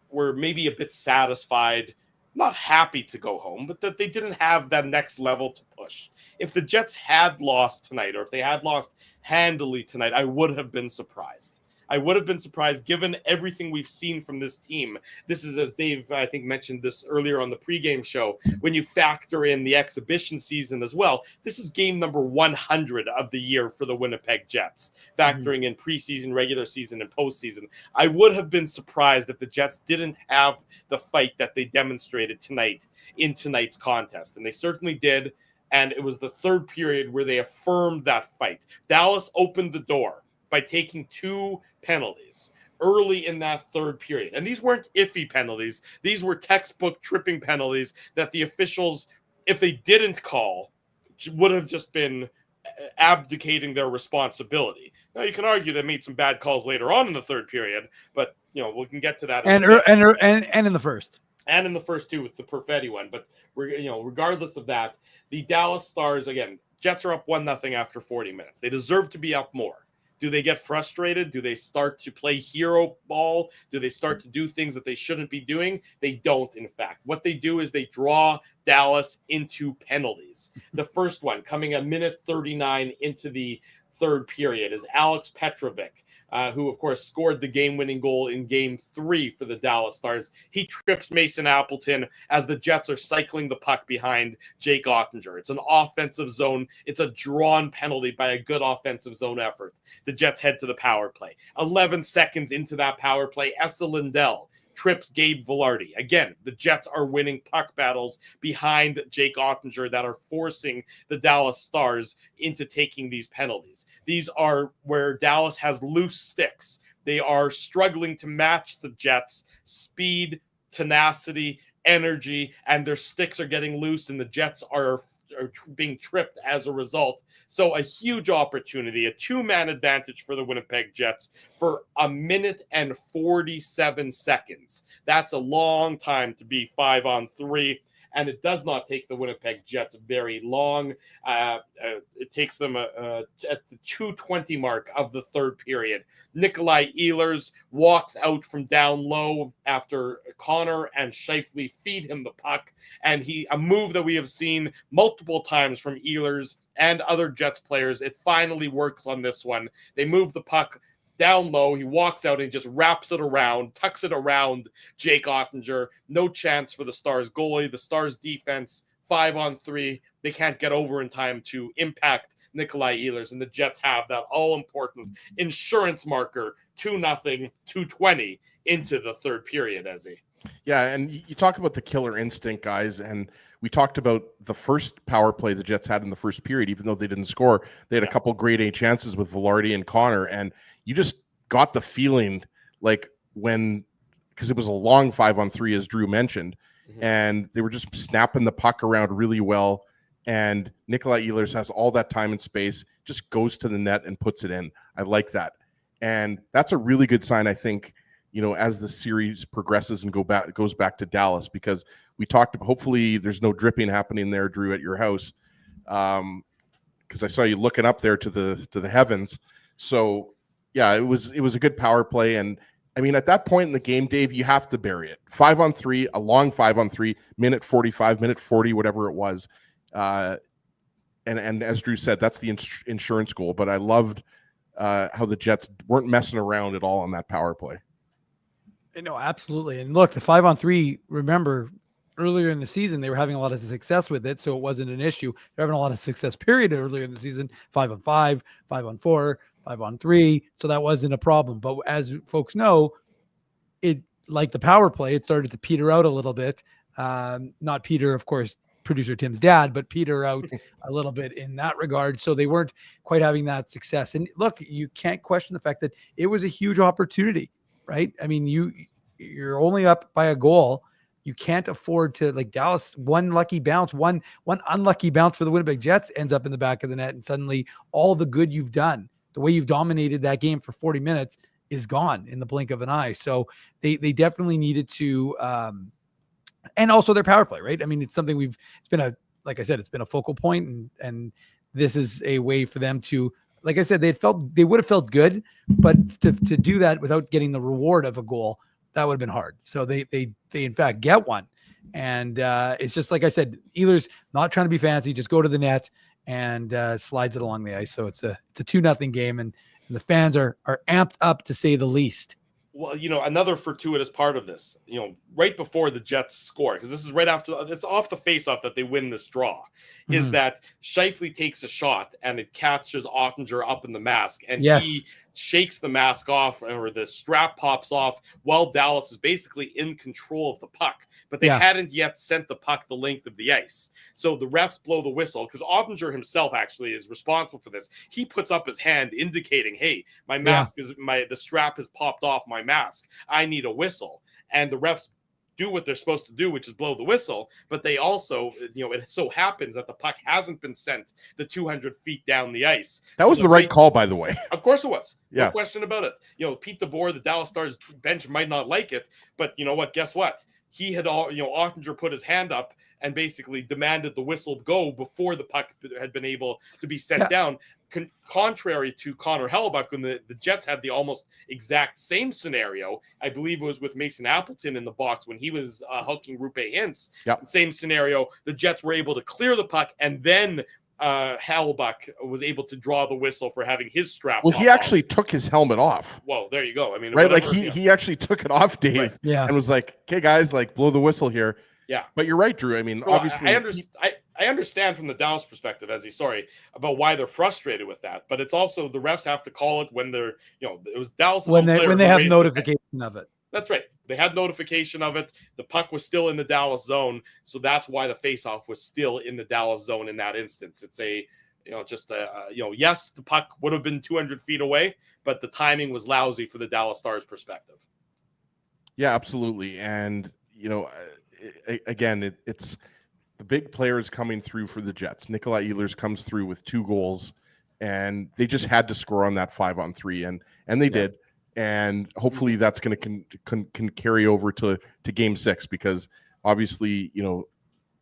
were maybe a bit satisfied, not happy to go home, but that they didn't have that next level to push. If the Jets had lost tonight, or if they had lost handily tonight, I would have been surprised. I would have been surprised given everything we've seen from this team. This is, as Dave, I think, mentioned this earlier on the pregame show, when you factor in the exhibition season as well, this is game number 100 of the year for the Winnipeg Jets, factoring in preseason, regular season, and postseason. I would have been surprised if the Jets didn't have the fight that they demonstrated tonight in tonight's contest, and they certainly did, and it was the third period where they affirmed that fight. Dallas opened the door by taking 2 penalties early in that third period. And these weren't iffy penalties. These were textbook tripping penalties that the officials, if they didn't call, would have just been abdicating their responsibility. Now, you can argue they made some bad calls later on in the third period, but, we can get to that. And in the first. And in the first 2 with the Perfetti one. But, regardless of that, the Dallas Stars, again, Jets are up 1-0 after 40 minutes. They deserve to be up more. Do they get frustrated? Do they start to play hero ball? Do they start to do things that they shouldn't be doing? They don't, in fact. What they do is they draw Dallas into penalties. The first one, coming a minute 39 into the third period, is Alex Petrovic, who, of course, scored the game-winning goal in Game 3 for the Dallas Stars. He trips Mason Appleton as the Jets are cycling the puck behind Jake Ottinger. It's an offensive zone. It's a drawn penalty by a good offensive zone effort. The Jets head to the power play. 11 seconds into that power play, Esa Lindell trips Gabe Vilardi. Again, the Jets are winning puck battles behind Jake Ottinger that are forcing the Dallas Stars into taking these penalties. These are where Dallas has loose sticks. They are struggling to match the Jets' speed, tenacity, energy, and their sticks are getting loose, and the Jets are being tripped as a result. So a huge opportunity, a 2-man advantage for the Winnipeg Jets for 1 minute and 47 seconds. That's a long time to be 5-on-3, and it does not take the Winnipeg Jets very long. It takes them at the 2:20 mark of the third period. Nikolai Ehlers walks out from down low after Connor and Scheifele feed him the puck, and a move that we have seen multiple times from Ehlers and other Jets players. It finally works on this one. They move the puck down low. He walks out and just wraps it around, tucks it around Jake Ottinger. No chance for the Stars goalie. The Stars defense, 5-on-3. They can't get over in time to impact Nikolai Ehlers, and the Jets have that all-important insurance marker, 2-0, 2:20 into the third period, Ezzy. Yeah, and you talk about the killer instinct, guys, and we talked about the first power play the Jets had in the first period. Even though they didn't score, they had a couple grade A chances with Vilardi and Connor, and you just got the feeling like because it was a long 5-on-3, as Drew mentioned, and they were just snapping the puck around really well, and Nikolai Ehlers has all that time and space, just goes to the net and puts it in. I like that, and that's a really good sign, I think, as the series progresses and goes back to Dallas, because we talked about, hopefully there's no dripping happening there, Drew, at your house. Because I saw you looking up there to the heavens. So yeah, it was a good power play. And I mean, at that point in the game, Dave, you have to bury it. 5-on-3, a long 5-on-3, minute 45, minute 40, whatever it was. And as Drew said, that's the insurance goal. But I loved how the Jets weren't messing around at all on that power play. No, absolutely. And look, the 5-on-3, remember, earlier in the season, they were having a lot of success with it, so it wasn't an issue. They're having a lot of success, period, earlier in the season, 5-on-5, 5-on-4, 5-on-3, so that wasn't a problem. But as folks know, it, like the power play, it started to peter out a little bit. Not Peter, of course, producer Tim's dad, but peter out a little bit in that regard. So they weren't quite having that success. And look, you can't question the fact that it was a huge opportunity, right? I mean, you're only up by a goal. You can't afford to, like Dallas, one lucky bounce, one unlucky bounce for the Winnipeg Jets ends up in the back of the net, and suddenly all the good you've done, the way you've dominated that game for 40 minutes, is gone in the blink of an eye. So they definitely needed to, and also their power play, right? I mean, it's something like I said, it's been a focal point, and this is a way for them to, like I said, they would have felt good, but to do that without getting the reward of a goal, that would have been hard. So they in fact get one. And it's just, like I said, Ehlers not trying to be fancy, just go to the net and slides it along the ice. So it's a 2-0 game, and the fans are amped up, to say the least. Well, another fortuitous part of this, right before the Jets score, because this is right after, it's off the faceoff that they win this draw, is that Scheifele takes a shot and it catches Ottinger up in the mask, and he shakes the mask off, or the strap pops off, while Dallas is basically in control of the puck, but they hadn't yet sent the puck the length of the ice. So the refs blow the whistle, because Ottinger himself actually is responsible for this. He puts up his hand indicating, hey, my mask the strap has popped off my mask. I need a whistle. And the refs do what they're supposed to do, which is blow the whistle. But they also, it so happens that the puck hasn't been sent the 200 feet down the ice. That was the right call, by the way. Of course it was. Yeah. No question about it. Pete DeBoer, the Dallas Stars bench, might not like it, but you know what? Guess what? He had Ottinger put his hand up and basically demanded the whistle go before the puck had been able to be sent down. Contrary to Connor Hellebuyck, when the Jets had the almost exact same scenario, I believe it was with Mason Appleton in the box when he was hooking Rupe Hintz. Same scenario. The Jets were able to clear the puck, and then Hellebuyck was able to draw the whistle for having his strap. Well, he actually took his helmet off. Well, there you go. I mean, right? Whatever, like he actually took it off, Dave, and was like, "Okay, guys, like blow the whistle here." Yeah. But you're right, Drew. I mean, well, obviously, I understand from the Dallas perspective, about why they're frustrated with that. But it's also the refs have to call it when they're, it was Dallas when they have notification of it. That's right. They had notification of it. The puck was still in the Dallas zone, so that's why the faceoff was still in the Dallas zone in that instance. It's yes, the puck would have been 200 feet away, but the timing was lousy for the Dallas Stars perspective. Yeah, absolutely. And, again, it's the big players coming through for the Jets. Nikolai Ehlers comes through with 2 goals, and they just had to score on that 5-on-3, and they did. And hopefully that's going to can carry over to Game 6, because obviously,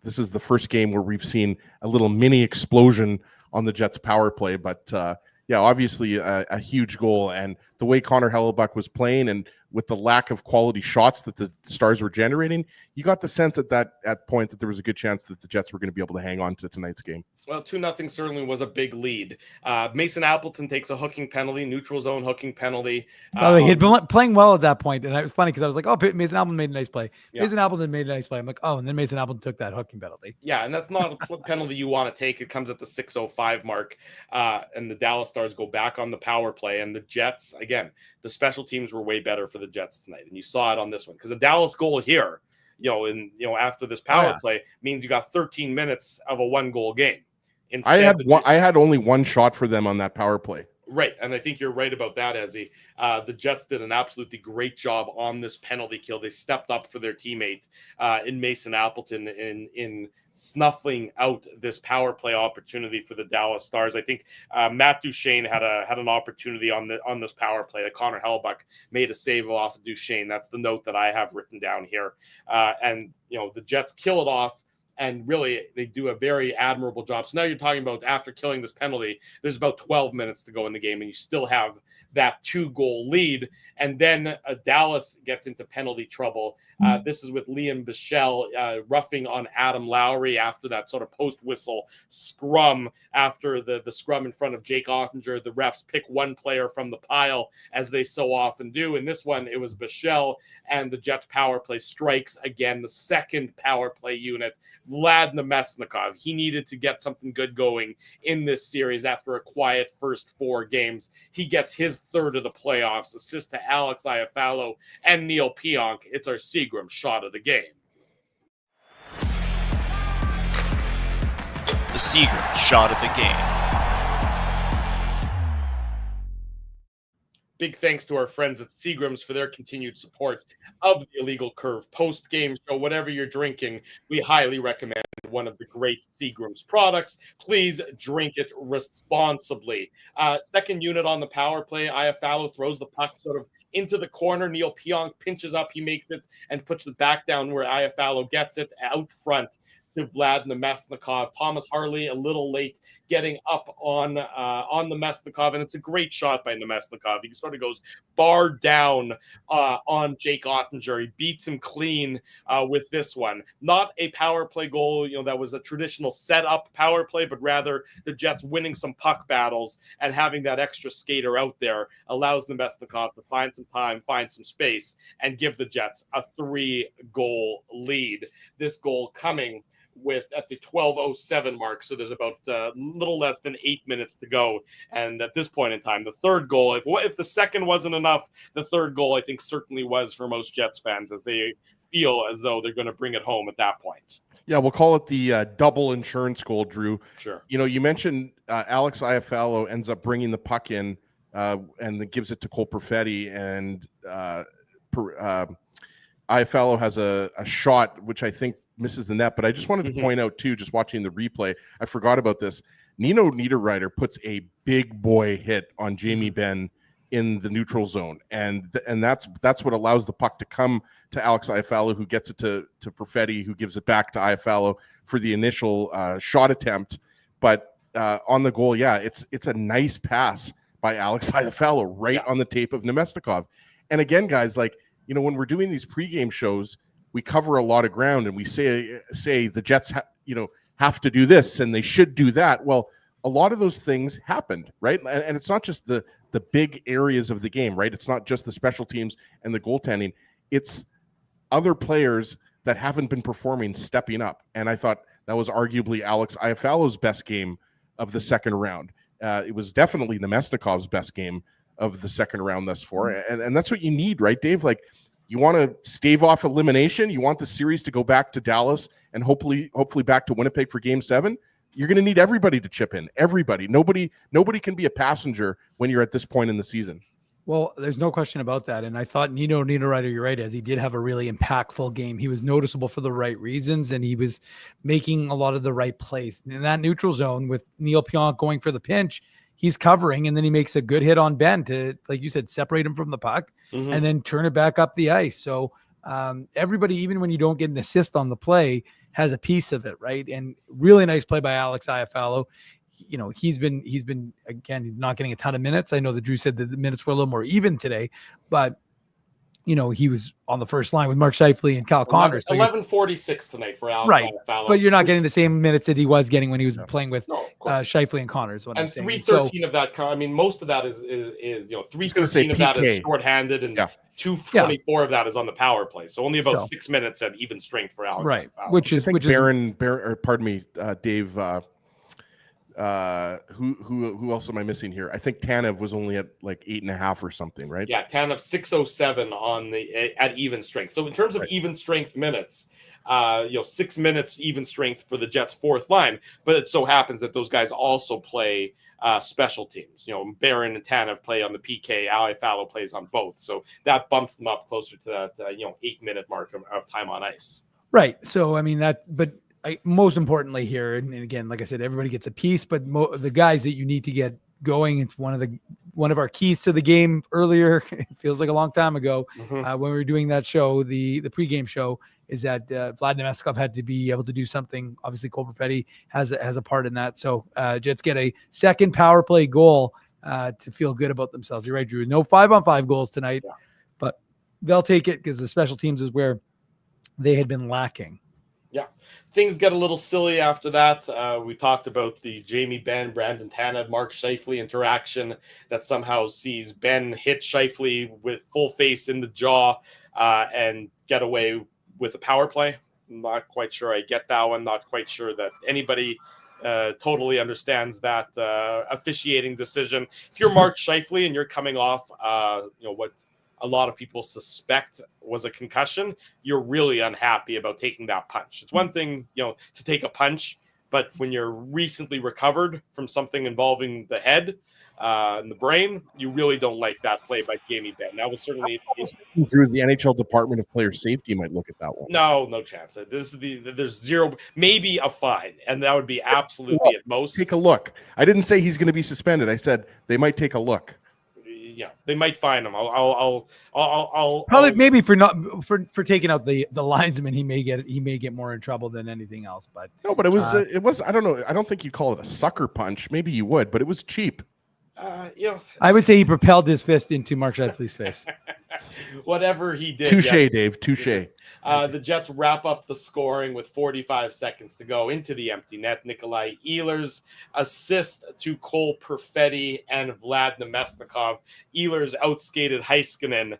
this is the first game where we've seen a little mini explosion on the Jets power play. But obviously a huge goal, and the way Connor Hellebuyck was playing, and with the lack of quality shots that the Stars were generating, you got the sense at that point that there was a good chance that the Jets were going to be able to hang on to tonight's game. Well, 2-0 certainly was a big lead. Mason Appleton takes a hooking penalty, neutral zone hooking penalty. He had been playing well at that point, and it was funny because I was like, "Oh, Mason Appleton made a nice play." Mason Appleton made a nice play. I'm like, "Oh," and then Mason Appleton took that hooking penalty. Yeah, and that's not a penalty you want to take. It comes at the 6:05 mark, and the Dallas Stars go back on the power play. And the Jets, again, the special teams were way better for the Jets tonight, and you saw it on this one, because the Dallas goal here, after this power play, means you got 13 minutes of a 1-goal game. I had only one shot for them on that power play. Right, and I think you're right about that, Ezzy. The Jets did an absolutely great job on this penalty kill. They stepped up for their teammate in Mason Appleton in snuffling out this power play opportunity for the Dallas Stars. I think Matt Duchene had an opportunity on this power play. Connor Hellebuyck made a save off of Duchene. That's the note that I have written down here. And the Jets kill it off. And really, they do a very admirable job. So now you're talking about after killing this penalty, there's about 12 minutes to go in the game, and you still have that 2-goal lead. And then Dallas gets into penalty trouble. This is with Liam Bichelle roughing on Adam Lowry after that sort of post-whistle scrum. After the scrum in front of Jake Ottinger, the refs pick one player from the pile, as they so often do. In this one, it was Bichelle, and the Jets power play strikes again, the second power play unit. Vlad Nemesnikov, he needed to get something good going in this series after a quiet first 4 games. He gets his third of the playoffs, assist to Alex Iafallo and Neil Pionk. It's our Seagram shot of the game. The Seagram shot of the game. Big thanks to our friends at Seagrams for their continued support of the Illegal Curve post-game show. Whatever you're drinking, we highly recommend one of the great Seagrams products. Please drink it responsibly. Second unit on the power play, Iafallo throws the puck sort of into the corner. Neil Pionk pinches up, he makes it and puts it back down where Iafallo gets it out front to Vlad Nemesnikov. Thomas Harley a little late getting up on Nemesnikov, and it's a great shot by Nemesnikov. He sort of goes bar down on Jake Ottinger. He beats him clean with this one. Not a power play goal, that was a traditional set-up power play, but rather the Jets winning some puck battles and having that extra skater out there allows Nemesnikov to find some time, find some space, and give the Jets a 3-goal lead. This goal coming at the 12:07 mark, so there's about a little less than 8 minutes to go. And at this point in time, the third goal, if the second wasn't enough, the third goal I think certainly was for most Jets fans, as they feel as though they're going to bring it home at that point. Yeah, we'll call it the double insurance goal, Drew. Sure. You mentioned Alex Iafallo ends up bringing the puck in and then gives it to Cole Perfetti, and Iafallo has a shot which I think misses the net. But I just wanted to point out too, just watching the replay, I forgot about this. Nino Niederreiter puts a big boy hit on Jamie Benn in the neutral zone, and that's what allows the puck to come to Alex Iafallo, who gets it to Perfetti, who gives it back to Iafallo for the initial shot attempt. But on the goal, it's a nice pass by Alex Iafallo right on the tape of Nemesnikov. And again, guys, when we're doing these pregame shows, we cover a lot of ground, and we say the Jets have to do this and they should do that. Well, a lot of those things happened, right? And it's not just the big areas of the game, right? It's not just the special teams and the goaltending. It's other players that haven't been performing stepping up. And I thought that was arguably Alex Iafallo's best game of the second round. It was definitely Nemesnikov's best game of the second round thus far. And that's what you need, right, Dave? You want to stave off elimination. You want the series to go back to Dallas and hopefully back to Winnipeg for Game 7. You're going to need everybody to chip in. Everybody. Nobody can be a passenger when you're at this point in the season. Well, there's no question about that. And I thought Nino Niederreiter, you're right, as he did have a really impactful game. He was noticeable for the right reasons, and he was making a lot of the right plays. In that neutral zone with Neil Pionk going for the pinch, he's covering, and then he makes a good hit on Ben to, like you said, separate him from the puck and then turn it back up the ice. So everybody, even when you don't get an assist on the play, has a piece of it, right? And really nice play by Alex Iafallo. He's been again not getting a ton of minutes. I know that Drew said that the minutes were a little more even today, but he was on the first line with Mark Scheifele and Kyle Connor. 11:46 tonight for Alex Iafallo. But you're not getting the same minutes that he was getting when he was playing with Scheifele and Connor. Is what and I'm saying. 313 of that. most of that is 313 of that is shorthanded, and 224 of that is on the power play. So only about 6 minutes at even strength for Alex. Right, Iafallo. which is Dave. Who else am I missing here? I think Tanev was only at 8.5 or something, right? Yeah, Tanev 607 at even strength. So in terms of even strength minutes, 6 minutes even strength for the Jets' fourth line. But it so happens that those guys also play special teams. Barron and Tanev play on the PK. Ali Fallow plays on both. So that bumps them up closer to that 8-minute mark of time on ice. Right. So, I mean, most importantly here, and again, like I said, everybody gets a piece, but the guys that you need to get going, it's one of our keys to the game earlier. It feels like a long time ago when we were doing that show, the pregame show, is that Vlad Nemestikov had to be able to do something. Obviously, Cole Perfetti has a part in that. So Jets get a second power play goal to feel good about themselves. You're right, Drew. No 5-on-5 goals tonight, but they'll take it because the special teams is where they had been lacking. Yeah, things get a little silly after that. We talked about the Jamie Benn, Brandon Tanev, Mark Scheifele interaction that somehow sees Ben hit Scheifele with full face in the jaw and get away with a power play. I'm not quite sure I get that one. Not quite sure that anybody totally understands that officiating decision. If you're Mark Scheifele and you're coming off, what a lot of people suspect was a concussion, you're really unhappy about taking that punch. It's one thing, to take a punch, but when you're recently recovered from something involving the head and the brain, you really don't like that play by Jamie Benn. That was certainly Drew, the NHL Department of Player Safety might look at that one. No chance. There's zero, maybe a fine, and that would be absolutely at most. Take a look. I didn't say he's going to be suspended. I said they might take a look. Yeah, they might fine him. I'll probably maybe for taking out the linesman, he may get more in trouble than anything else. But no, but it was I don't know. I don't think you'd call it a sucker punch. Maybe you would, but it was cheap. I would say he propelled his fist into Mark Scheifele's face. Whatever he did. Touche, Dave. Touche. The Jets wrap up the scoring with 45 seconds to go into the empty net. Nikolai Ehlers assist to Cole Perfetti and Vlad Nemestikov. Ehlers outskated Heiskanen,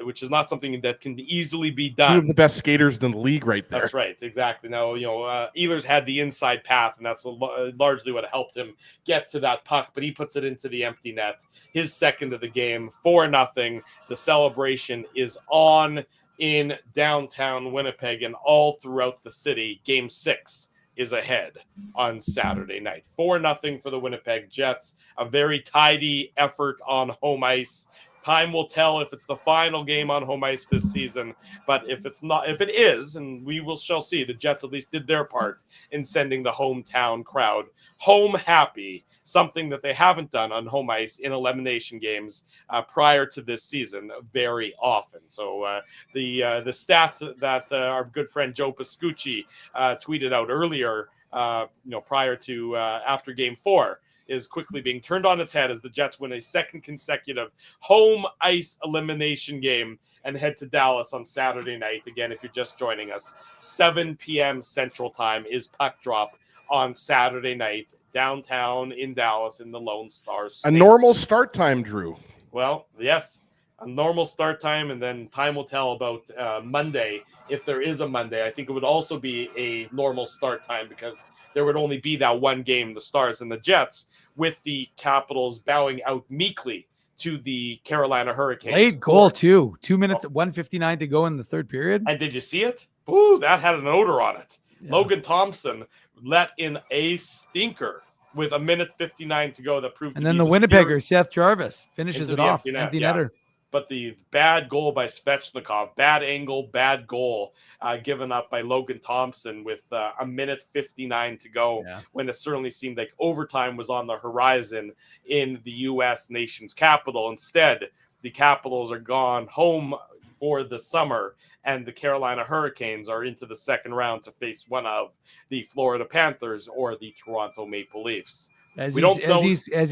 which is not something that can easily be done. Two of the best skaters in the league right there. That's right. Exactly. Now, Ehlers had the inside path, and that's largely what helped him get to that puck, but he puts it into the empty net. His second of the game, 4-0. The celebration is on in downtown Winnipeg and all throughout the city. Game 6 is ahead on Saturday night. 4-0 for the Winnipeg Jets. A very tidy effort on home ice. Time will tell if it's the final game on home ice this season, but if it is, and shall see, the Jets at least did their part in sending the hometown crowd home happy, something that they haven't done on home ice in elimination games prior to this season very often. So the stat that our good friend Joe Pascucci tweeted out earlier, prior to after Game 4, is quickly being turned on its head as the Jets win a second consecutive home ice elimination game and head to Dallas on Saturday night. Again, if you're just joining us, 7 p.m. Central Time is puck drop on Saturday night downtown in Dallas in the Lone Star State. A normal start time, Drew. Well, yes, a normal start time, and then time will tell about Monday. If there is a Monday, I think it would also be a normal start time because there would only be that one game, the Stars and the Jets, with the Capitals bowing out meekly to the Carolina Hurricanes. Late goal, too. 2 minutes, 1:59 to go in the third period. And did you see it? Ooh, that had an odor on it. Yeah. Logan Thompson let in a stinker with 1:59 to go that proved and to then be the Winnipegger, Seth Jarvis, finishes it off. Empty netter. But the bad goal by Svechnikov, bad angle, bad goal given up by Logan Thompson with 1:59 to go when it certainly seemed like overtime was on the horizon in the U.S. nation's capital. Instead, the Capitals are gone home for the summer, and the Carolina Hurricanes are into the second round to face one of the Florida Panthers or the Toronto Maple Leafs. As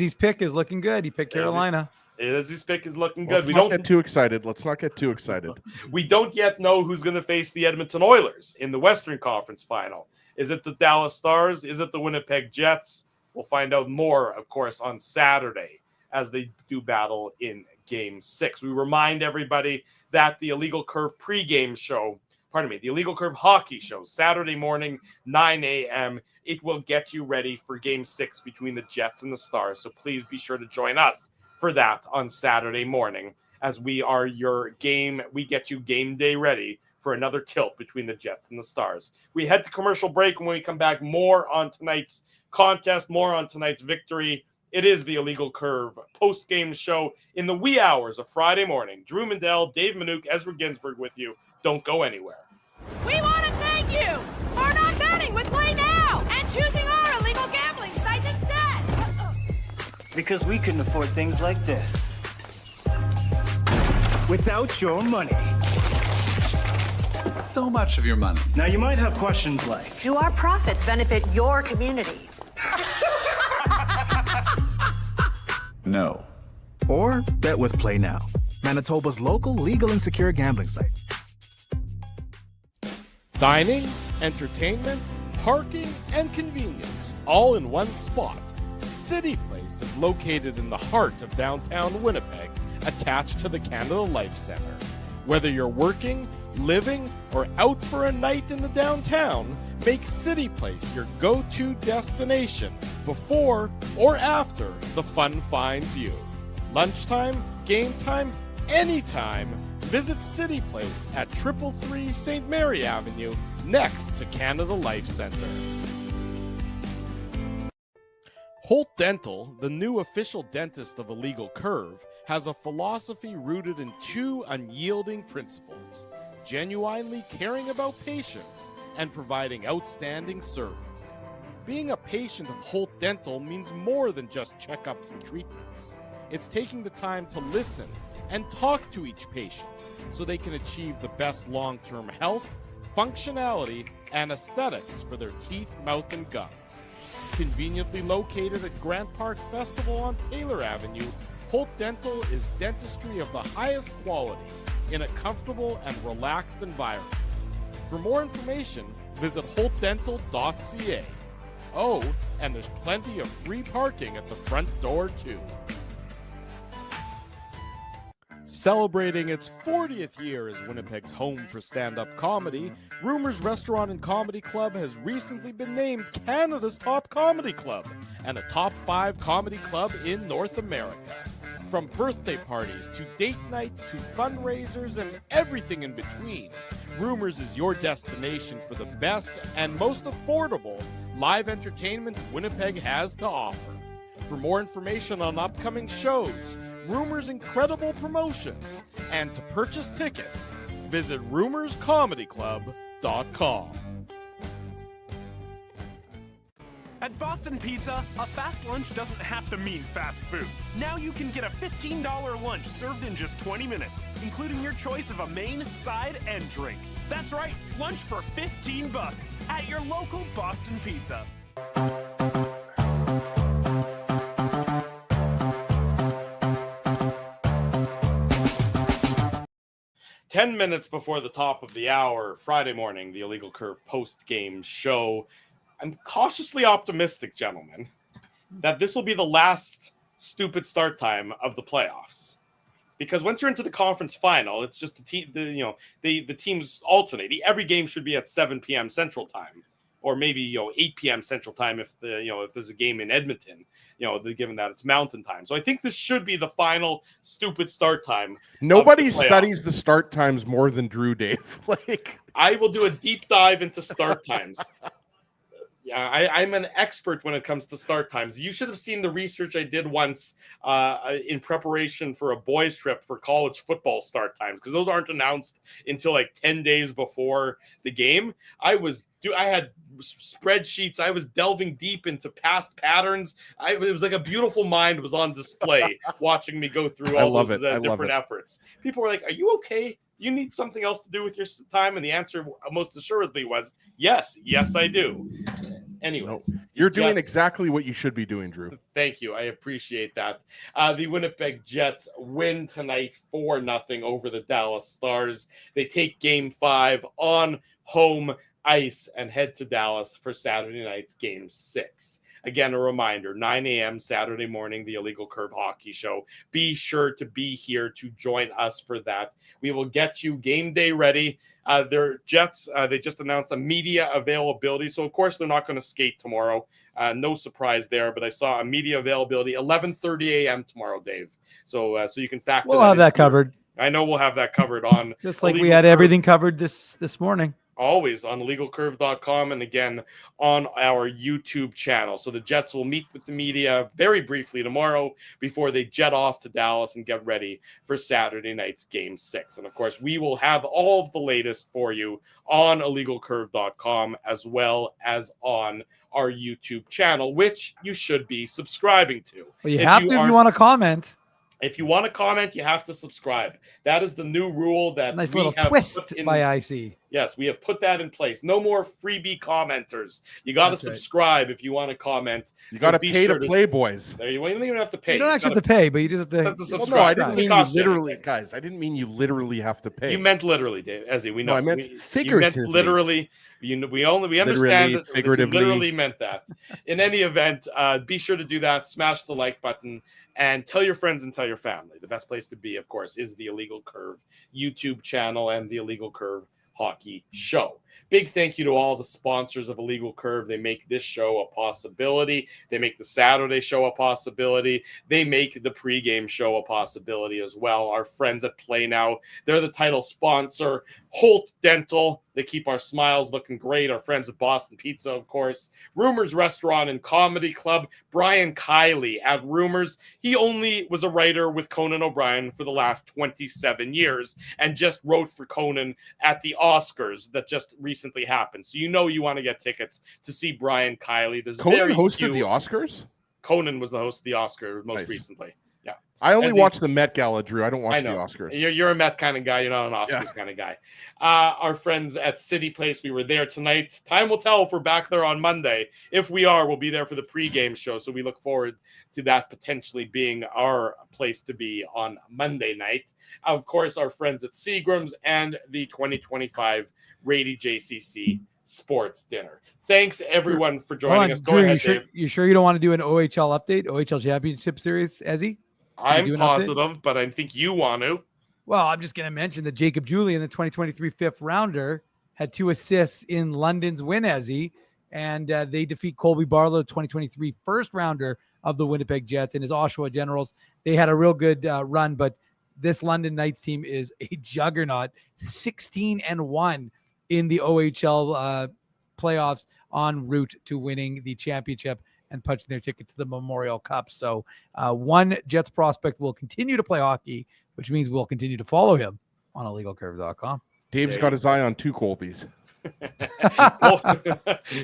his pick is looking good. He picked Carolina. As his pick is looking good. Let's not get too excited. We don't yet know who's going to face the Edmonton Oilers in the Western Conference Final. Is it the Dallas Stars? Is it the Winnipeg Jets? We'll find out more, of course, on Saturday as they do battle in Game 6. We remind everybody that the Illegal Curve pregame show, the Illegal Curve hockey show, Saturday morning, 9 a.m. It will get you ready for Game 6 between the Jets and the Stars. So please be sure to join us for that on Saturday morning as we are your game. We get you game day ready for another tilt between the Jets and the Stars. We head to commercial break. When we come back, more on tonight's contest, more on tonight's victory. It is the Illegal Curve post-game show in the wee hours of Friday morning. Drew Mandel, Dave Manouk, Ezra Ginsburg with you. Don't go anywhere. We want to thank you for not betting with Play Now and choosing our illegal gambling sites instead. Because we couldn't afford things like this without your money. So much of your money. Now you might have questions like, Do our profits benefit your community? No. or bet with Play Now, Manitoba's local legal and secure gambling site. Dining, entertainment, parking, and convenience, all in one spot. City Place is located in the heart of downtown Winnipeg, attached to the Canada Life Centre. Whether you're working, living, or out for a night in the downtown, make City Place your go-to destination before or after the fun finds you. Lunchtime, game time, anytime, visit City Place at 333 St. Mary Avenue, next to Canada Life Centre. Holt Dental, the new official dentist of Illegal Curve, has a philosophy rooted in two unyielding principles: genuinely caring about patients and providing outstanding service. Being a patient of Holt Dental means more than just checkups and treatments. It's taking the time to listen and talk to each patient so they can achieve the best long-term health, functionality, and aesthetics for their teeth, mouth, and gums. Conveniently located at Grant Park Festival on Taylor Avenue, Holt Dental is dentistry of the highest quality in a comfortable and relaxed environment. For more information, visit holtdental.ca. Oh, and there's plenty of free parking at the front door, too. Celebrating its 40th year as Winnipeg's home for stand-up comedy, Rumors Restaurant and Comedy Club has recently been named Canada's top comedy club and a top 5 comedy club in North America. From birthday parties to date nights to fundraisers and everything in between, Rumors is your destination for the best and most affordable live entertainment Winnipeg has to offer. For more information on upcoming shows, Rumors' incredible promotions, and to purchase tickets, visit rumorscomedyclub.com. At Boston Pizza, a fast lunch doesn't have to mean fast food. Now you can get a $15 lunch served in just 20 minutes, including your choice of a main, side, and drink. That's right, lunch for $15 at your local Boston Pizza. 10 minutes before the top of the hour, Friday morning, the Illegal Curve post-game show. I'm cautiously optimistic, gentlemen, that this will be the last stupid start time of the playoffs. Because once you're into the conference final, it's just the teams alternate. Every game should be at 7 p.m. Central Time, or maybe 8 p.m. Central Time if there's a game in Edmonton. Given that it's Mountain Time. So I think this should be the final stupid start time. Nobody studies the start times more than Drew, Dave. I will do a deep dive into start times. Yeah, I'm an expert when it comes to start times. You should have seen the research I did once in preparation for a boys' trip for college football start times, because those aren't announced until like 10 days before the game. I had spreadsheets. I was delving deep into past patterns. It was like a beautiful mind was on display watching me go through all those different efforts. People were like, "Are you okay? Do you need something else to do with your time?" And the answer most assuredly was, yes, I do. Anyways, you're doing exactly what you should be doing, Drew. Thank you. I appreciate that. The Winnipeg Jets win tonight 4-0 over the Dallas Stars. They take Game 5 on home ice and head to Dallas for Saturday night's Game 6. Again, a reminder, 9 a.m. Saturday morning, the Illegal Curve Hockey Show. Be sure to be here to join us for that. We will get you game day ready. Their Jets, they just announced a media availability. So, of course, they're not going to skate tomorrow. No surprise there. But I saw a media availability, 11:30 a.m. tomorrow, Dave. So you can factor We'll have that covered. I know we'll have that covered on Just like we Illegal had Curve. everything covered this morning. Always on legalcurve.com and again on our YouTube channel. So the Jets will meet with the media very briefly tomorrow before they jet off to Dallas and get ready for Saturday night's Game 6. And of course, we will have all of the latest for you on illegalcurve.com as well as on our YouTube channel, which you should be subscribing to. Well, you have to if you want to comment. If you want to comment, you have to subscribe. That is the new rule that Nice we little have twist put in, by IC. Yes, we have put that in place. No more freebie commenters. You got to That's right. subscribe if you want to comment. You So got to be pay sure to play, boys. There you don't even have to pay. You don't actually have gotta to pay, but you just have to. subscribe. Well, no, I didn't Doesn't mean you cost you literally, anything. guys. I didn't mean you literally have to pay. You meant literally, Dave. Ezzy, we know. No, I meant You meant figuratively. literally. We understand Literally, that you figuratively. literally meant that. In any event, be sure to do that. Smash the like button and tell your friends and tell your family. The best place to be, of course, is the Illegal Curve YouTube channel and the Illegal Curve Hockey Show. Big thank you to all the sponsors of Illegal Curve. They make this show a possibility. They make the Saturday show a possibility. They make the pregame show a possibility as well. Our friends at Play Now, they're the title sponsor. Holt Dental, they keep our smiles looking great. Our friends at Boston Pizza, of course. Rumors Restaurant and Comedy Club. Brian Kiley at Rumors. He only was a writer with Conan O'Brien for the last 27 years and just wrote for Conan at the Oscars that just recently happened. So you want to get tickets to see Brian Kiley. There's Conan very hosted few- the Oscars? Conan was the host of the Oscar most Nice. recently. Yeah. I only As watch he's- the Met Gala, Drew. I don't watch I the know. Oscars. You're a Met kind of guy. You're not an Oscars kind of guy. Our friends at City Place, we were there tonight. Time will tell if we're back there on Monday. If we are, we'll be there for the pregame show. So we look forward to that potentially being our place to be on Monday night. Of course, our friends at Seagram's and the 2025 Rady JCC Sports Dinner. Thanks, everyone, for Hold joining on, us. Go Drew, ahead, Dave. you sure you don't want to do an OHL update, OHL Championship Series, Ezzy? I'm do an update? positive, but I think you want to. Well, I'm just going to mention that Jacob Julian, the 2023 fifth rounder, had 2 assists in London's win, Ezzy, and they defeat Colby Barlow, 2023 first rounder of the Winnipeg Jets and his Oshawa Generals. They had a real good run, but this London Knights team is a juggernaut, 16-1 in the OHL playoffs, en route to winning the championship and punching their ticket to the Memorial Cup. So one Jets prospect will continue to play hockey, which means we'll continue to follow him on illegalcurve.com. Dave's got his eye on 2 Colbys.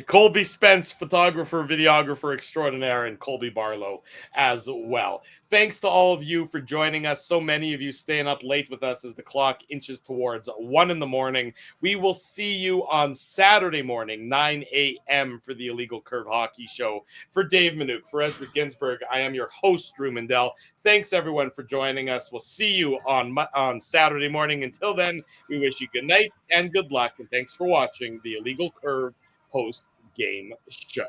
Colby Spence, photographer, videographer extraordinaire, and Colby Barlow as well. Thanks to all of you for joining us. So many of you staying up late with us as the clock inches towards 1 a.m. We will see you on Saturday morning, 9 a.m. for the Illegal Curve Hockey Show. For Dave Minuk, for Ezra Ginsburg, I am your host, Drew Mandel. Thanks, everyone, for joining us. We'll see you on Saturday morning. Until then, we wish you good night and good luck, and thanks for watching the Illegal Curve post-game show.